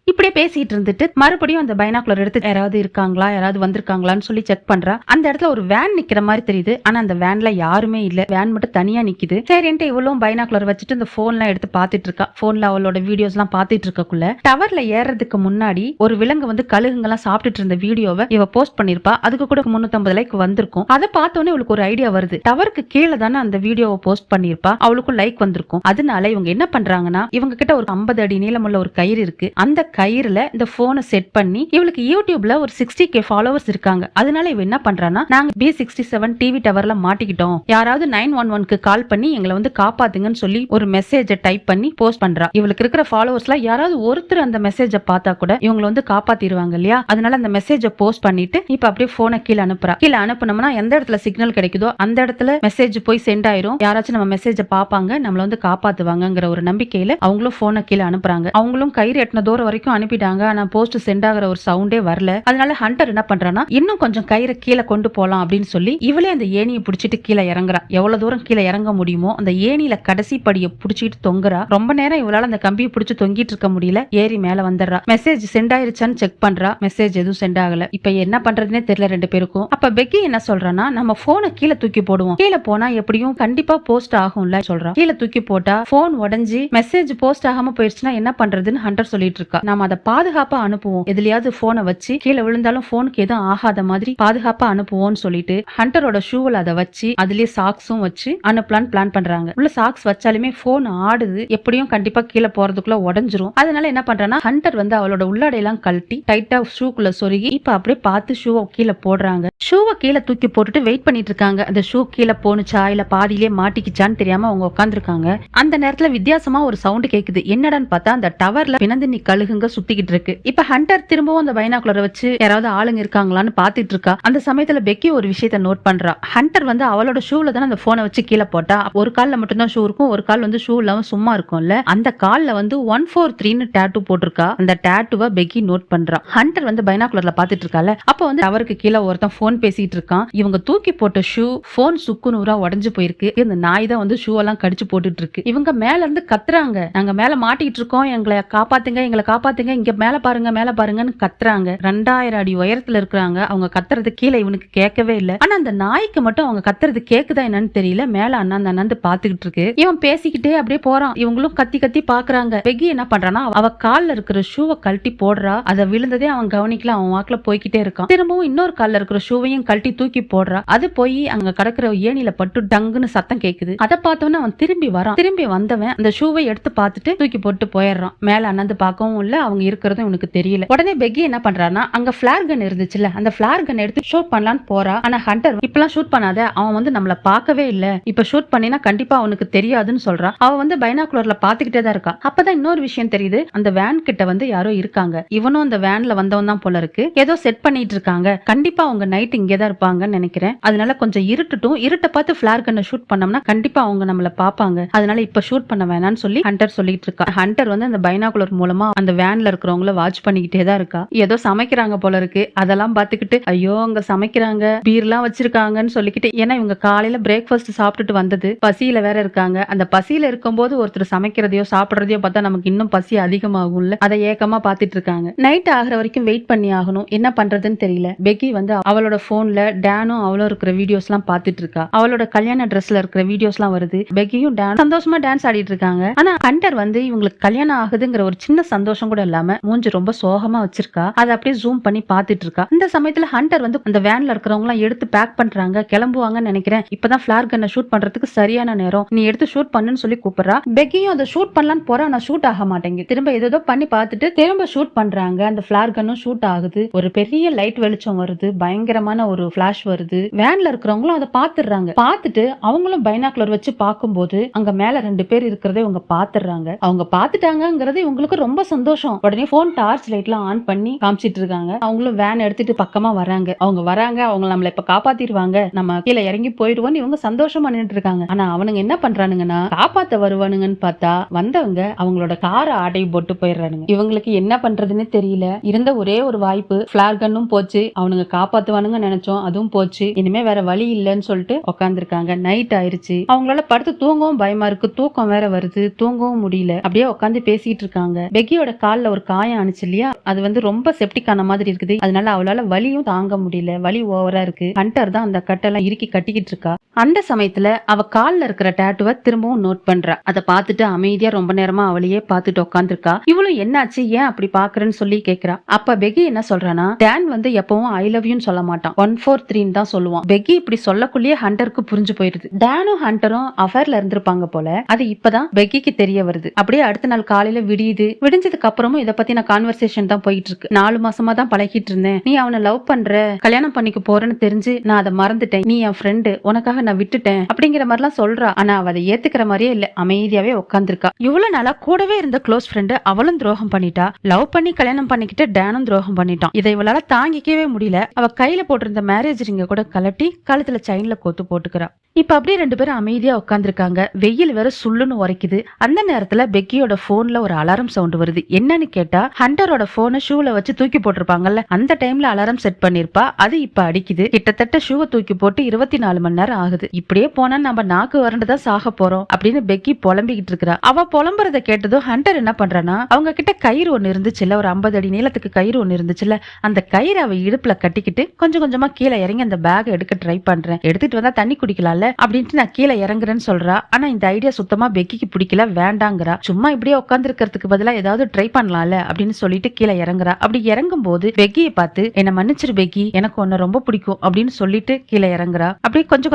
இப்படியே பேசிட்டு இருந்துட்டு மறுபடியும் அந்த பைனாக்குலர் எடுத்து யாராவது இருக்காங்களா யாராவது வந்திருக்காங்களான்னு சொல்லி செக் பண்றா. அந்த இடத்துல ஒரு வேன் நிக்கிற மாதிரி தெரியுது. ஆனா அந்த வேன்ல யாருமே இல்ல, வேன் மட்டும் தனியா நிக்குது. சரின்ட்டு இவ்வளவும் பைனாக்குலர் வச்சுட்டு இந்த போன் எல்லாம் எடுத்து பாத்துட்டு இருக்கா. போன்ல அவளோட வீடியோஸ் எல்லாம் பாத்துட்டு இருக்கக்குள்ள டவர்ல ஏறதுக்கு முன்னாடி ஒரு விலங்கு வந்து கழுகுங்கெல்லாம் சாப்பிட்டுட்டு இருந்த வீடியோவை இவ போஸ்ட் பண்ணிருப்பா. அதுக்கு கூட 350 லைக் வந்திருக்கும். அதை பார்த்தோன்னே இவளுக்கு ஒரு ஐடியா வருது, டவருக்கு கீழே தானே அந்த வீடியோவை போஸ்ட் பண்ணிருப்பா, அவளுக்கும் லைக் வந்திருக்கும். அதனால இவங்க என்ன பண்றாங்கன்னா, இவங்க கிட்ட ஒரு 50 அடி நீளமுள்ள ஒரு கயிறு இருக்கு. அந்த கயிறுல இந்த போனை செட் பண்ணி இவளுக்கு யூடியூப்ல ஒரு 60K ஃபாலோவர்ஸ் இருக்காங்க. அதனால இவ என்ன பண்றானா, நாங்க B67 டிவி டவர்ல மாட்டிக்கிட்டோம், யாராவது 911க்கு கால் பண்ணி எங்களை வந்து காப்பாத்துங்கன்னு சொல்லி ஒரு மெசேஜை டைப் பண்ணி போஸ்ட் பண்றா. இவளுக்கு இருக்கிற ஃபாலோவர்ஸ்ல யாராவது ஒருத்தர் அந்த மெசேஜை பார்த்தா கூட இவங்களை வந்து காப்பாத்திடுவாங்க இல்லையா. அதனால அந்த மெசேஜை போஸ்ட் பண்ணிட்டு இப்ப அப்படியே போனை கீழே அனுப்புறா. கீழே அனுப்புனோம்னா எந்த இடத்துல சிக்னல் கிடைக்குதோ அந்த இடத்துல மெசேஜ் போய் சென்ட் ஆயிரும். யாராச்சும் நம்ம மெசேஜை பாப்பாங்க, நம்மள வந்து காப்பாத்துவாங்கங்கிற ஒரு நம்பிக்கையில அவங்களும் போனை கீழே அனுப்புறாங்க. அவங்களும் கயிறு எட்டின தூரம் வரைக்கும் அனுப்பிட்டாங்க. ஆனா போஸ்ட் சென்ட் ஆகிற ஒரு சவுண்டே வரல. அதனால ஹண்டர் என்ன பண்றானா, இன்னும் கொஞ்சம் கயிறை கீழே கொண்டு போலாம் அப்படின்னு சொல்லி இவளே அந்த ஏணியை பிடிச்சிட்டு கீழே இறங்குறா. எவ்வளவு தூரம் கீழே இறங்க முடியுமோ அந்த ஏணியில கடைசி படியை பிடிச்சிட்டு தொங்குறா. ரொம்ப நேரம் இவளால அந்த கம்பியை பிடிச்சு தொங்கிட்டு இருக்க முடியல. ஏறி மேல வந்துடுறா. மெசேஜ் சென்ட் ஆயிருச்சான்னு செக் பண்றா. மெசேஜ் எதுவும் சென்ட் ஆகல. இப்ப என்ன பண்றதுன்னே தெரியல ரெண்டு பேருக்கும். அப்ப பெக்கி என்ன சொல்றானா, நம்ம போனை கீழே தூக்கி போடுவோம், கீழே போனா எப்படியும் கண்டிப்பா போஸ்ட் ஆகும்ல சொல்றா. கீழே தூக்கி போட்டா போன் உடஞ்சி மெசேஜ் போஸ்ட் ஆகாம போயிடுச்சுன்னா என்ன பண்றதுன்னு ஹண்டர் சொல்லிட்டு இருக்கா. நாம அதை பாதுகாப்பா அனுப்புவோம், எதுலயாவது போனை வச்சு கீழே விழுந்தாலும் போனுக்கு எதுவும் ஆகாத மாதிரி பாதுகாப்பா அனுப்புவோம்னு சொல்லிட்டு ஹண்டரோட ஷூவில் அதை வச்சு அதுலயே சாக்ஸும் வச்சு அனுப்பலான்னு பிளான் பண்றாங்க. உள்ள சாக்ஸ் வச்சாலுமே போன் ஆடுது, எப்படியும் கண்டிப்பா கீழே போறதுக்குள்ள உடஞ்சிரும். அதனால என்ன பண்றானா, ஹண்டர் வந்து அவளோட உள்ளாடையெல்லாம் கழட்டி டைட்டா ஷூக்குள்ள சொருகி இப்ப அப்படியே பார்த்து ஷூவை கீழே போடுறாங்க. ஷூவை கீழே தூக்கி போட்டுட்டு வெயிட் பண்ணிட்டு இருக்காங்க. அந்த ஷூ கீழே போனுச்சா இல்ல பாதியிலே மாட்டிக்கிச்சான்னு தெரியாம அவங்க உட்காந்துருக்காங்க. அந்த நேரத்துல வித்தியாசமா ஒரு சவுண்ட் கேக்குது. என்னடான்னு பார்த்தா அந்த டவர்ல பிணந்தினி கழுகுங்க சுத்திக்கிட்டு இருக்கு. இப்ப ஹண்டர் திரும்பவும் அந்த பைனாக்குலரை வச்சு யாராவது ஆளுங்க இருக்காங்களான்னு பாத்துட்டு இருக்கா. அந்த சமயத்துல பெக்கி ஒரு விஷயத்த நோட் பண்றா. ஹண்டர் வந்து அவளோட ஷூல தானே அந்த போனை வச்சு கீழே போட்டா. ஒரு கால்ல மட்டும்தான் ஷூ இருக்கும், ஒரு கால் வந்து ஷூ இல்லாம சும்மா இருக்கும்ல. அந்த கால்ல வந்து 143ன்னு டேட்டூ போட்டிருக்கா. அந்த டேட்டூவை பெக்கி நோட் பண்றா. ஹண்டர் வந்து பைனாக்குலர்ல பாத்துட்டு இருக்கால. அப்ப வந்து அவருக்கு கீழே ஒருத்தன் போன் பேசிட்டு இருக்கான். இவங்க தூக்கி போட்ட ஷூ போன் சுக்கு நூறா உடஞ்சு போயிருக்கு. இந்த நாய் தான் வந்து ஷூ எல்லாம் கடிச்சு போட்டுட்டு இருக்கு. இவங்க மேல இருந்து கத்துறாங்க, நாங்க மேல மாட்டிட்டு இருக்கோம், எங்களை காப்பாத்துங்க, எங்களை காப்பாத்துங்க, இங்க மேல பாருங்க மேல பாருங்கன்னு கத்துறாங்க. 2000 அடி உயரத்துல இருக்கிறாங்க. அவங்க கத்துறது கீழே இவனுக்கு கேட்கவே இல்லை. ஆனா அந்த நாய்க்கு மட்டும் அவங்க கத்துறது கேக்குதா என்னன்னு தெரியல. மேல அண்ணாந்து பாத்துக்கிட்டு இருக்கு. இவன் பேசிக்கிட்டே அப்படியே போறான். இவங்களும் கத்தி கத்தி பாக்குறாங்க. பெக்கி என்ன பண்றானா, அவ கால்ல இருக்கிற ஷூவை கழட்டி போடுறா. அதை விழுந்ததே அவன் கவனிக்கல, அவன் வாக்குல போய்கிட்டே இருக்கான். திரும்பவும் இன்னொரு கால்ல இருக்கிற ஷூவையும் கழட்டி தூக்கி போடுறா. அது போய் அங்க கடக்கிற ஏணியில பட்டு டங்குன்னு சத்தம் கேக்குது. அதை பார்த்தோன்னா அவன் திரும்பி வரான். திரும்பி வந்தவன் அந்த ஷூவை எடுத்து பார்த்துட்டு தூக்கி போட்டு போயிடுறான். மேல அண்ணாந்து பார்க்கவும் இல்ல, அவங்க இருக்கிறதும் இவனுக்கு தெரியல. உடனே பெக்கி என்ன பண்றானா, அங்க பிளார் கன் இருந்துச்சுல, அந்த பிளார் கன் எடுத்து ஷூட் பண்ணலான்னு போறா. ஆனா ஹண்டர் இப்பெல்லாம் ஷூட் பண்ணாத, அவன் வந்து நம்மள பார்க்கவே இல்ல, இப்ப ஷூட் பண்ணினா கண்டிப்பா அவனுக்கு தெரியாதுன்னு சொல்றான். அவ வந்து பைனாக்குலர்ல பாத்துக்கிட்டே தான் இருக்கா. அப்பதான் இன்னொரு விஷயம் தெரியுது, அந்த வேன் கிட்ட வந்து யாரோ இருக்காங்க. இவனும் அந்த வேன்ல வந்தவன் தான் போல இருக்கு. ஏதோ செட் பண்ணிட்டு இருக்காங்க. கண்டிப்பா அவங்க நைட் இங்கேதான் இருப்பாங்கன்னு நினைக்கிறேன். அதனால கொஞ்சம் இருட்டட்டும், இருட்ட பார்த்து பிளார் கன்னை ஷூட் பண்ணோம்னா கண்டிப்பா அவங்க நம்மள பாப்பாங்க. அதனால இப்ப ஷூட் பண்ண வேணாம்னு சொல்லி ஹண்டர் சொல்லிட்டு இருக்கா. ஹண்டர் வந்து அந்த பைனாக்குலர் மூலமா அந்த வேன்ல இருக்கிறவங்கள வாட்ச் பண்ணிக்கிட்டே தான் இருக்கா. ஏதோ சமைக்கிறாங்க போல இருக்கு. அதெல்லாம் பாத்துக்கிட்டு ஐயோ அங்க சமைக்கிறாங்க, பீர்லாம் வச்சிருக்காங்கன்னு சொல்லிக்கிட்டு, ஏன்னா இவங்க காலையில பிரேக்ஃபாஸ்ட் சாப்பிட்டுட்டு வந்தது, பசியில வேற இருக்காங்க. அந்த பசியில இருக்கும்போது ஒருத்தர் சமைக்கிறதையோ சாப்பிடுறதையோ பார்த்தா நமக்கு இன்னும் பசி அதிகமாகும்ல. அதை ஏக்கமா பாத்துட்டு இருக்காங்க. நைட் ஆகிற வரைக்கும் வெயிட் பண்ணி ஆகணும். என்ன பண்றதுன்னு தெரியல. பெக்கி வந்து அவளோட போன்ல டேனும் அவளும் இருக்கிற வீடியோஸ் எல்லாம் பாத்துட்டு இருக்கா. அவளோட கல்யாண ட்ரெஸ்ல இருக்கிற வீடியோஸ் எல்லாம் வருது. பெக்கியும் டேன் சந்தோஷமா டான்ஸ் ஆடிட்டு இருக்காங்க. ஆனா ஹண்டர் வந்து இவங்களுக்கு கல்யாணம் ஆகுதுங்கிற ஒரு சின்ன சந்தோஷம் கூட இல்லாம மூஞ்சி ரொம்ப சோகமா வச்சிருக்கா. அதை அப்படியே ஜூம் பண்ணி பாத்துட்டு இருக்கா. இந்த சமயத்துல ஹண்டர் வந்து அந்த வேன்ல இருக்கிறவங்க எல்லாம் எடுத்து பேக் பண்றாங்க, கிளம்புவாங்கன்னு நினைக்கிறேன். இப்பதான் பிளார் கன்னை ஷூட் பண்றதுக்கு சரியான நேரம், நீ எடுத்து ஷூட் பண்ணுன்னு சொல்லி கூப்பிடுறா. பெக்கியும் அதை ஷூட் பண்ணலான்னு போறா. ஆனா ஷூட் ஆக மாட்டேங்குது. திரும்ப ஏதோ பண்ணி பார்த்துட்டு திரும்ப ஷூட் பண்றாங்க. அந்த பிளார் கன்னும் ஷூட் ஆகுது. ஒரு பெரிய லைட் வெளிச்சம் வருது, பயங்கரமான ஒரு பிளாஷ் வருது. வேன்ல இருக்கிறவங்களும் அதை பாத்துறாங்க. பார்த்துட்டு அவங்களும் பைனாக்குலர் வச்சு பார்க்கும்போது அங்க மேல 2 பேர் இருக்கிறதை இவங்க பாத்துறாங்க. அவங்க பாத்துட்டாங்கிறது இவங்களுக்கு ரொம்ப சந்தோஷம். உடனே போன் டார்ச் லைட் எல்லாம் ஆன் பண்ணி காமிச்சிட்டு இருக்காங்க. அவங்களும் வேன் எடுத்துட்டு பக்கமா வராங்க. அவங்க நம்மள இப்ப காப்பாத்திடுவாங்க, நம்ம கீழே இறங்கி போயிடுவோம்னு இவங்க சந்தோஷமா நின்னுட்டு இருக்காங்க. ஆனா அவனுங்க என்ன பண்றானுங்கன்னா காப்பாத்த வருவானுங்கன்னு பார்த்தா வந்தவங்க அவங்களோட காரை ஆடை போட்டு போயிடுறானுங்க. இவங்களுக்கு என்ன பண்றதுன்னு தெரியல. இருந்த ஒரே ஒரு வாய்ப்பு, பிளார் கன்னும் போச்சு, அவனுங்க காப்பாத்துவானுங்க நினைச்சோம், அதுவும் போச்சு. இனிமே வேற வழி இல்லைன்னு சொல்லிட்டு உட்காந்துருக்காங்க. நைட் ஆயிருச்சு. அவங்களால படுத்து தூங்கவும் பயமா இருக்கு. தூக்கம் வேற வருது, தூங்கவும் முடியல. அப்படியே உட்காந்து பேசிட்டு இருக்காங்க. பெக்கியோட கால்ல ஒரு காயம் ஆனிச்சு இல்லையா, அது வந்து ரொம்ப செப்டிக்கான மாதிரி இருக்குது. அதனால அவளால வலியும் தாங்க முடியல. வலி ஓவரா இருக்கு. ஹண்டர் தான் அந்த கட்டெல்லாம் இறுக்கி கட்டிக்கிட்டு இருக்கா. அந்த சமயத்துல அவ கால்ல இருக்கிற டாட்டுவை திரும்பவும் நோட் பண்றா. அதை பார்த்துட்டு அமைதியா ரொம்ப நேரமா அவளையே பார்த்துட்டு உட்காந்துருக்கா. இவளும் என்னாச்சு, ஏன் அப்படி பாக்குறேன்னு சொல்லி கேக்குறா. அப்ப பெக்கி என்ன சொல்றானா, டான் வந்து எப்பவும் ஐ லவ் யூன்னு சொல்ல மாட்டான், 143 தான் சொல்லுவான். பெக்கி இப்படி சொல்லக்குள்ளேயே ஹண்டருக்கு புரிஞ்சு போயிருது. டானும் ஹண்டரும் அஃபேர்ல இருந்திருப்பாங்க போல. அது இப்பதான் பெக்கிக்கு தெரிய வருது. அப்படியே அடுத்த நாள் காலையில விடியுது. விடிஞ்சதுக்கு அப்புறமும் இதை பத்தின கான்வர்சேஷன் தான் போயிட்டு இருக்கு. 4 மாசமா தான் பழகிட்டு இருந்தேன், நீ அவனை லவ் பண்ற, கல்யாணம் பண்ணிக்க போறேன்னு தெரிஞ்சு நான் அதை மறந்துட்டேன், நீ என் ஃப்ரெண்டு, உனக்காக நான் விட்டுட்டேன் அப்படிங்கிற மாதிரி எல்லாம் சொல்றா. ஆனா அவ அதை ஏத்துக்கிற மாதிரியே இல்ல, அமைதியாவே உட்காந்துருக்கா. இவ்வளவு நாளா கூடவே இருந்த க்ளோஸ் ஃப்ரெண்டு அவளும் துரோகம் பண்ணிட்டா. லவ் பண்ணி கல்யாணம் பண்ணிக்கிட்டு டானும் துரோகம் பண்ணிட்டான். இதை இவளால தாங்கிக்கவே முடியல. அவ கையில போட்டிருந்த மேரேஜ் ரிங்க கூட கலட்டி கழுத்துல செயின்ல கோத்து போட்டுக்கிறா. இப்ப அப்படியே 2 பேரும் அமைதியா உட்காந்துருக்காங்க. வெயில் வேற சுள்ளுன்னு உரைக்குது. அந்த நேரத்துல பெக்கியோட போன்ல ஒரு அலாரம் சவுண்ட் வருது. என்னன்னு கேட்டா, ஹண்டரோட போனை ஷூல வச்சு தூக்கி போட்டிருப்பாங்கல்ல, அந்த டைம்ல அலாரம் செட் பண்ணிருப்பா. அது இப்ப அடிக்குது. கிட்டத்தட்ட ஷூவை தூக்கி போட்டு 24 மணி நேரம் ஆகுது. இப்படியே போனா நம்ம நாக்கு வறண்டுதான் சாக போறோம் அப்படின்னு பெக்கி புலம்பிக்கிட்டு இருக்கா. அவ புலம்புறத கேட்டதும் ஹண்டர் என்ன பண்றானா, அவங்க கிட்ட கயிறு ஒண்ணு இருந்துச்சுல்ல, ஒரு 50 அடி நீளத்துக்கு கயிறு ஒண்ணு இருந்துச்சுல்ல, அந்த கயிறு அவ இடுப்புல கட்டிக்கிட்டு கொஞ்சம் கொஞ்சமா கீழே இறங்கி அந்த பேக் எடுக்க ட்ரை பண்றேன், எடுத்துட்டு வந்தா தண்ணி குடிக்கலாம் அப்படின்ட்டு நான் கீழே இறங்குறேன்னு சொல்றா. ஆனா இந்த ஐடியா சுத்தமா பெக்கிக்கு பிடிக்கல, வேண்டாங்கிறா. சும்மா இப்படியே உட்கார்ந்து இருக்கிறதுக்கு பதிலா ஏதாவது ட்ரை பண்ணலாம்ல அப்படின்னு சொல்லிட்டு கீழே இறங்குறா. அப்படி இறங்கும் போது பெக்கியை பார்த்து, என்ன மன்னிச்சிரு பெக்கி, எனக்கு உன்னை ரொம்ப பிடிக்கும் அப்படின்னு சொல்லிட்டு கீழே இறங்குறா. அப்படி கொஞ்சம்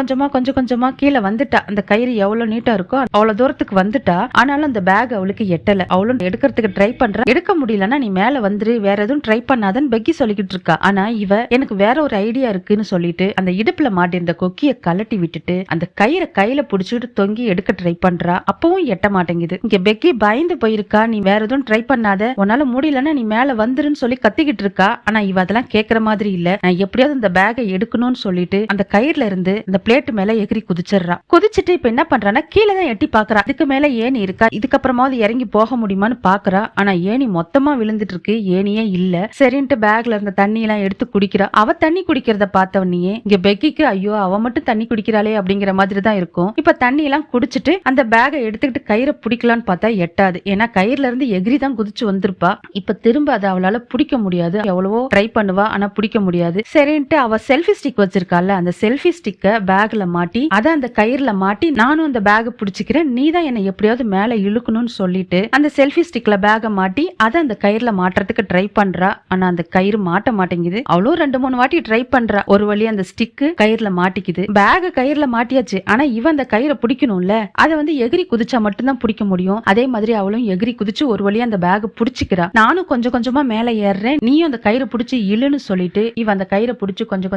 கொஞ்சமா கீழே வந்துட்டா. அந்த கயிறு எவ்வளவு நீட்டா இருக்கோ அவ்வளவு தூரத்துக்கு வந்துட்டா. ஆனாலும் அந்த பேக் அவளுக்கு எட்டல. அவளும் எடுக்கிறதுக்கு ட்ரை பண்றா. எடுக்க முடியலன்னா நீ மேல வந்துரு, வேற எதுவும் ட்ரை பண்ணாதன்னு பெக்கி சொல்லிக்கிட்டு இருக்கா. ஆனா இவ எனக்கு வேற ஒரு ஐடியா இருக்குன்னு சொல்லிட்டு அந்த இடுப்புல மாட்டிருந்த கொக்கிய கலட்டி விட்டுட்டு அந்த கயிறை கையில புடிச்சுட்டு தொங்கி எடுக்க ட்ரை பண்றா. அப்பவும் எட்ட மாட்டேங்குது. இங்க பெக்கி பயந்து போயிருக்கா. நீ வேற எதுவும் ட்ரை பண்ணாத, உன்னால முடியலன்னா நீ மேல வந்துருன்னு சொல்லி கத்திக்கிட்டு இருக்கா. ஆனா இவ அதெல்லாம் கேக்குற மாதிரி இல்ல. நான் எப்படியாவது இந்த பேக்கை எடுக்கணும்னு சொல்லிட்டு அந்த கயிறுல இருந்து இந்த பிளேட் மேல எகிரி குதிச்சிடுறா. குதிச்சுட்டு இப்ப என்ன பண்றான்னா, கீழே தான் எட்டி பாக்குறா. இதுக்கு மேல ஏணி இருக்கா, இதுக்கப்புறமாவது இறங்கி போக முடியுமான்னு பாக்குறா. ஆனா ஏணி மொத்தமா விழுந்துட்டு இருக்கு, ஏணியே இல்ல. சரின்ட்டு பேக்ல இருந்த தண்ணி எல்லாம் எடுத்து குடிக்கிறா. அவ தண்ணி குடிக்கிறத பார்த்தவனையே இங்க பெக்கிக்கு ஐயோ அவ மட்டும் தண்ணி குடிக்கிறாளே அப்படிங்கிற மாதிரி தான் இருக்கும். இப்ப தண்ணி எல்லாம் குடிச்சிட்டு அந்த பேக்கை எடுத்துக்கிட்டு கயிறை பிடிக்கலான்னு பார்த்தா எட்டாது. ஏன்னா கயிறுல இருந்து எகிரி தான் குதிச்சு வந்திருப்பா. இப்ப திரும்ப அதை அவளால பிடிக்க முடியாது. எவ்வளவோ ட்ரை பண்ணுவா, ஆனா பிடிக்க முடியாது. சரின்ட்டு அவ செல்ஃபி ஸ்டிக் வச்சிருக்கால, அந்த செல்ஃபி ஸ்டிக்க பேக்ல மாட்டி அதை அந்த கயிறுல மாட்டி, நானும் அந்த பேக்கை பிடிச்சிக்கிறேன், நீ தான் என்ன எப்படியாவது மேல இழுக்கணும்னு சொல்லிட்டு அந்த செல்ஃபி ஸ்டிக்ல பேக்கை மாட்டி அதை அந்த கயிறுல மாட்டுறதுக்கு ட்ரை பண்றா. ஆனா அந்த கயிறு மாட்ட மாட்டேங்குது. அவளும் 2-3 வாட்டி ட்ரை பண்றா. ஒரு வழி அந்த ஸ்டிக்கு கயிறுல மாட்டிக்குது. பேக கயிறுல மாட்டியாச்சு. ஆனா இவன் அந்த கயிறை பிடிக்கணும்ல, அதை வந்து எகிரி குதிச்சா மட்டும்தான் பிடிக்க முடியும். அதே மாதிரி அவளும் எகிரி குதிச்சு ஒரு வழியா அந்த பேக பிடிச்சிக்கிறா. நானும் கொஞ்சம் கொஞ்சமா மேல ஏறுறேன், நீயும் அந்த கயிறை பிடிச்சி இழுன்னு சொல்லிட்டு இவன் அந்த கயிறை பிடிச்சு கொஞ்சம்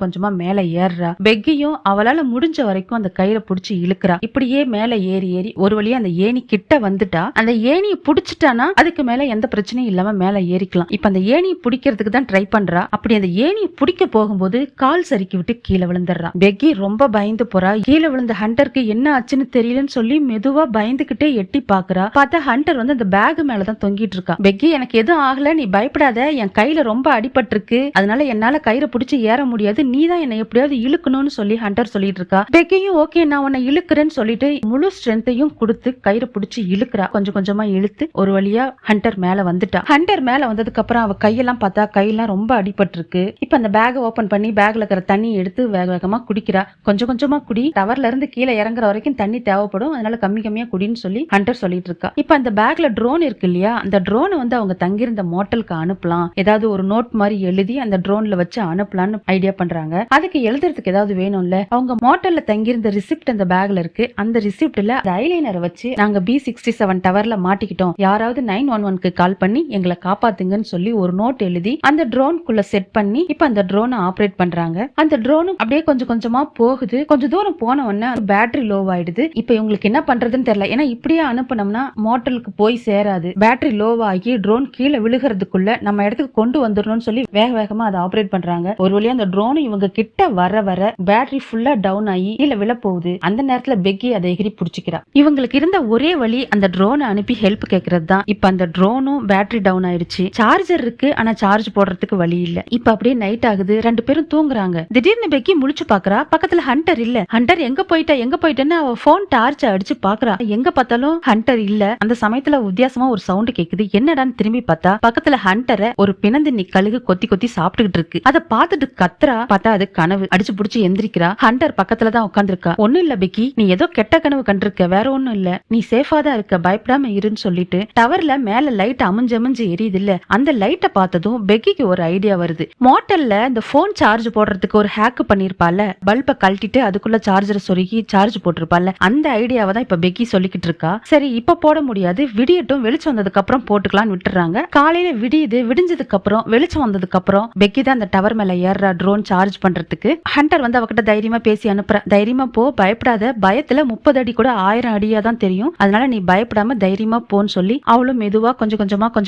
கொஞ்சமா மேல ஏறுறா. பெக்கியும் அவளால முடிஞ்ச வரைக்கும் அந்த கயிறை பிடிச்சி இழுக்கிறா. இப்படியே மேல ஏறி ஒரு வழியா அந்த ஏணி கிட்ட வந்துட்டா. அந்த ஏணியை பிடிச்சிட்டானா அதுக்கு மேல எந்த பிரச்சனையும் இல்லாம மேல ஏறிக்கலாம். இப்ப அந்த ஏணியை பிடிக்கிறதுக்கு தான் ட்ரை பண்றா. அப்படி அந்த ஏணியை பிடிக்க போகும்போது கால் சறுக்கி விட்டு கீழே விழுந்துடுறா. பெக்கி ரொம்ப பயந்து போறா. கீழே விழுந்த ஹண்டருக்கு என்ன ஆச்சுன்னு தெரியலன்னு சொல்லி மெதுவா பயந்துகிட்டே எட்டி பாக்குறா. பார்த்தா ஹண்டர் வந்து அந்த பேக் மேலதான் தொங்கிட்டு இருக்கா. பெக்கி எனக்கு எதுவும் ஆகல, நீ பயப்படாத, என் கையில ரொம்ப அடிபட்டு இருக்கு, அதனால என்னால கயிறை பிடிச்சி ஏற முடியாது, நீ தான் என்ன எப்படியாவது இழுக்கணும்னு சொல்லி ஹண்டர் சொல்லிட்டு இருக்கா. பெக்கியும் ஓகே நான் உன்னை இழுக்கிறேன்னு சொல்லிட்டு முழு ஸ்ட்ரென்த்தையும் கொடுத்து கயிறை பிடிச்சி இழுக்கிறா. கொஞ்சம் கொஞ்சமா இழுத்து ஒரு வழியா ஹண்டர் மேல வந்துட்டா. ஹண்டர் மேல வந்ததுக்கு அப்புறம் அவ கையெல்லாம் பார்த்தா கையெல்லாம் ரொம்ப அடிபட்டு இருக்கு. இப்ப அந்த பேக் ஓபன் பண்ணி பேக்ல இருக்கிற தண்ணி எடுத்து வேக வேகமா குடிக்கிறா. கொஞ்சம் கொஞ்சமா குடி, டவர்ல இருந்து கீழே இறங்குற வரைக்கும் தண்ணி தேவைப்படும், அதனால கம்மி கம்மியா குடின்னு சொல்லி ஹண்டர் சொல்லிட்டு இருக்கா. இப்ப அந்த பேக்ல ட்ரோன் இருக்கு இல்லையா, அந்த ட்ரோனை வந்து அவங்க தங்கியிருந்த மோட்டலுக்கு அனுப்பலாம், ஏதாவது ஒரு நோட் மாதிரி எழுதி அந்த ட்ரோன்ல வச்சு அனுப்பலாம்னு ஐடியா பண்றாங்க. அதுக்கு எழுதுறதுக்கு ஏதாவது வேணும்ல. அவங்க மோட்டல்ல தங்கியிருந்த ரிசிப்ட் அந்த பேக்ல இருக்கு. அந்த ரிசிப்ட்ல அந்த ஐலைனரை வச்சு நாங்க B67 டவர்ல மாட்டிக்கிட்டோம், யாராவது 911க்கு கால் பண்ணி எங்களை காப்பாத்துங்கன்னு சொல்லி ஒரு நோட் எழுதி அந்த ட்ரோனுக்குள்ள செட் பண்ணி இப்ப அந்த ட்ரோனை ஆபரேட் பண்றாங்க. அந்த ட்ரோனும் அப்படியே கொஞ்சம் கொஞ்சமா போகுது. கொஞ்சம் தூரம் போன உடனே பேட்டரி லோ ஆயிடுது. இப்ப இவங்களுக்கு என்ன பண்றதுன்னு தெரியல. ஏன்னா இப்படியே அனுப்பினோம்னா மோட்டலுக்கு போய் சேராது. பேட்டரி லோ ஆகி ட்ரோன் கீழே விழுகிறதுக்குள்ள நம்ம இடத்துக்கு கொண்டு வந்துடணும்னு சொல்லி வேக வேகமா அதை ஆபரேட் பண்றாங்க. ஒரு வழியா அந்த ட்ரோன் இவங்க கிட்ட வர வர பேட்டரி ஃபுல்லா டவுன் ஆகி கீழே விழ போகுது. அந்த நேரத்துல பெக்கி அதை எகிரி பிடிச்சிக்கிறா. இவங்களுக்கு இருந்த ஒரே வழி அந்த ட்ரோனை அனுப்பி ஹெல்ப் கேட்கறது தான். இப்ப அந்த ட்ரோனும் பேட்டரி டவுன் ஆயிடுச்சு. சார்ஜர் இருக்கு, ஆனா சார்ஜ் போடுறதுக்கு வழி இல்ல. இப்ப அப்படியே நைட் ஆகுது, ரெண்டு பேரும் தூங்குறாங்க. திடீர்னு பெக்கி முழிச்சு பாக்குறா, பக்கத்துல ஹண்டர் இல்ல. ஹண்டர் எங்க போயிட்டேன்னு அவ போன் டார்ச் அடிச்சு பாக்குறா. எங்க பார்த்தாலும் ஹண்டர் இல்ல. அந்த சமயத்துல வித்தியாசமா ஒரு சவுண்ட் கேக்குது. என்னடான்னு திரும்பி பார்த்தா பக்கத்துல ஹண்டரை ஒரு பிணந்தின்னி கழுகு கொத்தி கொத்தி சாப்பிட்டுக்கிட்டு இருக்கு. அதை பார்த்துட்டு கத்துறா. பார்த்தா அது கனவு. அடிச்சு புடிச்சு எந்திரிக்கிறா. ஹண்டர் பக்கத்துலதான் உட்காந்துருக்கா. ஒண்ணு இல்ல பெக்கி, நீ ஏதோ கெட்ட கனவு கண்டிருக்க, வேற ஒண்ணும் இல்ல, நீ சேஃபா தான் இருக்க, பயப்படாம இருன்னு சொல்லிட்டு டவர்ல மேல லைட் அமிஞ்சு எரியுது இல்ல, அந்த லைட்டை பார்த்ததும் பெக்கிக்கு ஒரு ஐடியா வருது. மோட்டல்ல இந்த போன் சார்ஜ் போடுறதுக்கு ஒரு ஹேக் பண்ணிருப்பால, பல்பை கழட்டிட்டு அதுக்குள்ள சார்ஜரை சொருகி சார்ஜ் போட்டிருப்பால, அந்த ஐடியாவை தான் இப்ப பெக்கி சொல்லிக்கிட்டு இருக்கா. சரி இப்ப போட முடியாது, விடியட்டும், வெளிச்சம் வந்ததுக்கு அப்புறம் போட்டுக்கலாம்னு விட்டுறாங்க. காலையில விடியுது. விடிஞ்சதுக்கு அப்புறம் வெளிச்சம் வந்ததுக்கு அப்புறம் பெக்கி தான் அந்த டவர் மேல ஏறா ட்ரோன் சார்ஜ் பண்றதுக்கு. ஹண்டர் வந்து அவகிட்ட தைரியமா பேசி அனுப்புற. தைரியமா போ, பயப்படாத, பயத்துல 30 அடி கூட 1000 அடியா தான் தெரியும், அதனால நீ பயப்படாம தைரியமா போன்னு சொல்லி அவளும் மெதுவா கொஞ்சம்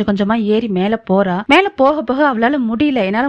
கொஞ்சமா ஏறி மேல போறா. மேல போக போக அவளால முடியல, என்னால